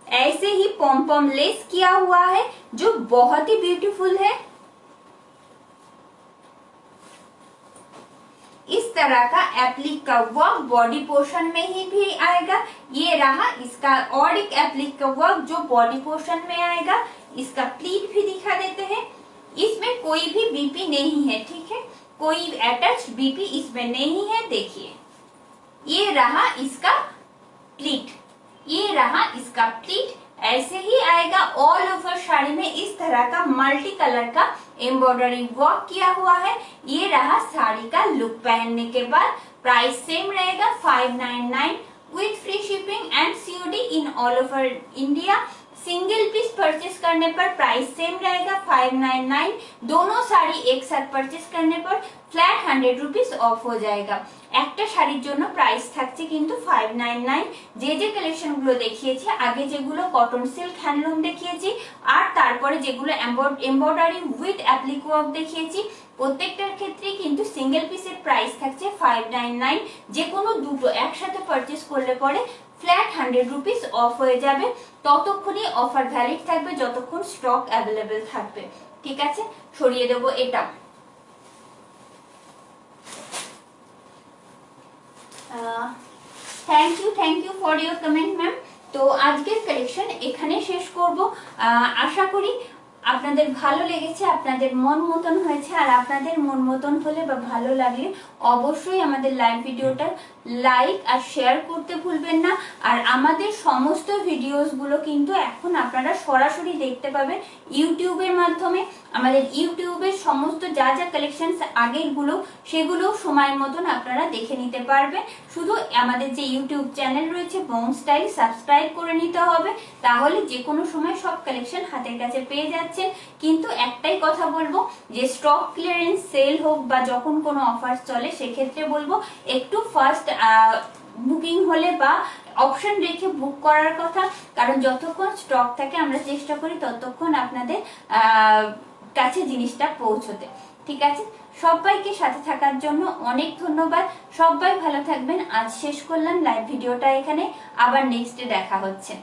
ऐसे ही पॉम पॉम लेस किया हुआ है जो बहुत ही ब्यूटीफुल है। इस तरह का एप्लिक का वर्क बॉडी पोर्शन में ही भी आएगा। ये रहा इसका और एक एप्लिक का वर्क जो बॉडी पोर्शन में आएगा। इसका प्लीट भी दिखा देते हैं। इसमें कोई भी बीपी नहीं है, ठीक है, कोई अटैच्ड बीपी इसमें नहीं है। देखिए ये रहा इसका प्लीट, ये रहा इसका प्लीट। ऐसे ही आएगा ऑल ओवर साड़ी में इस तरह का मल्टी कलर का एम्ब्रॉयडरी वर्क किया हुआ है। ये रहा साड़ी का लुक। पहनने के बाद प्राइस सेम रहेगा 599 with free shipping and COD in all over India. Single piece purchase करने पर प्राइस सेम रहेगा 599। दोनों साड़ी एक साथ परचेस करने पर फ्लैट 100 रुपीस ऑफ हो जाएगा। একটা শাড়ির জন্য প্রাইস থাকছে কিন্তু 599। যে কালেকশনগুলো দেখিয়েছি আগে, যেগুলো কটন সিল্ক হ্যান্ডলুম দেখিয়েছি আর তারপরে যেগুলো এমব্রয়ডারি উইথ অ্যাপ্লিক ওয়ার্ক দেখিয়েছি, প্রত্যেকটার ক্ষেত্রে কিন্তু সিঙ্গেল পিসের প্রাইস থাকছে 599। যে কোনো দুটো একসাথে পারচেস করলে পরে ফ্ল্যাট 100 রুপিস অফ হয়ে যাবে। ততক্ষণই অফার ভ্যালিড থাকবে যতক্ষণ স্টক অ্যাভেলেবেল থাকবে। ঠিক আছে, সরিয়ে দেবো এটা। Thank you for your comment ma'am. তো আজকের কালেকশন এখানে শেষ করব। আশা করি আপনাদের ভালো লেগেছে, আপনাদের মন মতন হয়েছে। আর আপনাদের মন মতন হলে বা ভালো লাগলে অবশ্যই আমাদের লাইভ ভিডিওটা লাইক আর শেয়ার করতে ভুলবেন না। আর আমাদের সমস্ত ভিডিওসগুলো কিন্তু এখন আপনারা সরাসরি দেখতে পাবেন ইউটিউবের মাধ্যমে। আমাদের ইউটিউবের সমস্ত যা যা কালেকশন আগেরগুলো সেগুলো সময়ের মতন আপনারা দেখে নিতে পারবেন। শুধু আমাদের যে ইউটিউব চ্যানেল রয়েছে বোম স্টাইল, সাবস্ক্রাইব করে নিতে হবে, তাহলে যে কোনো সময় সব কালেকশন হাতের কাছে পেয়ে যাচ্ছেন। কিন্তু একটাই কথা বলবো যে স্টক ক্লিয়ারেন্স সেল হোক বা যখন কোনো অফার চলে সেক্ষেত্রে বলবো একটু ফার্স্ট বুকিং হলে বা অপশন রেখে বুক করার কথা। কারণ যতক্ষণ স্টক থাকে আমরা চেষ্টা করি ততক্ষণ আপনাদের কাছে জিনিসটা পৌঁছতে। ঠিক আছে, সবাইকে সাথে থাকার জন্য অনেক ধন্যবাদ। সবাই ভালো থাকবেন। আজ শেষ করলাম লাইভ ভিডিওটা এখানে, আবার নেক্সটে দেখা হচ্ছে।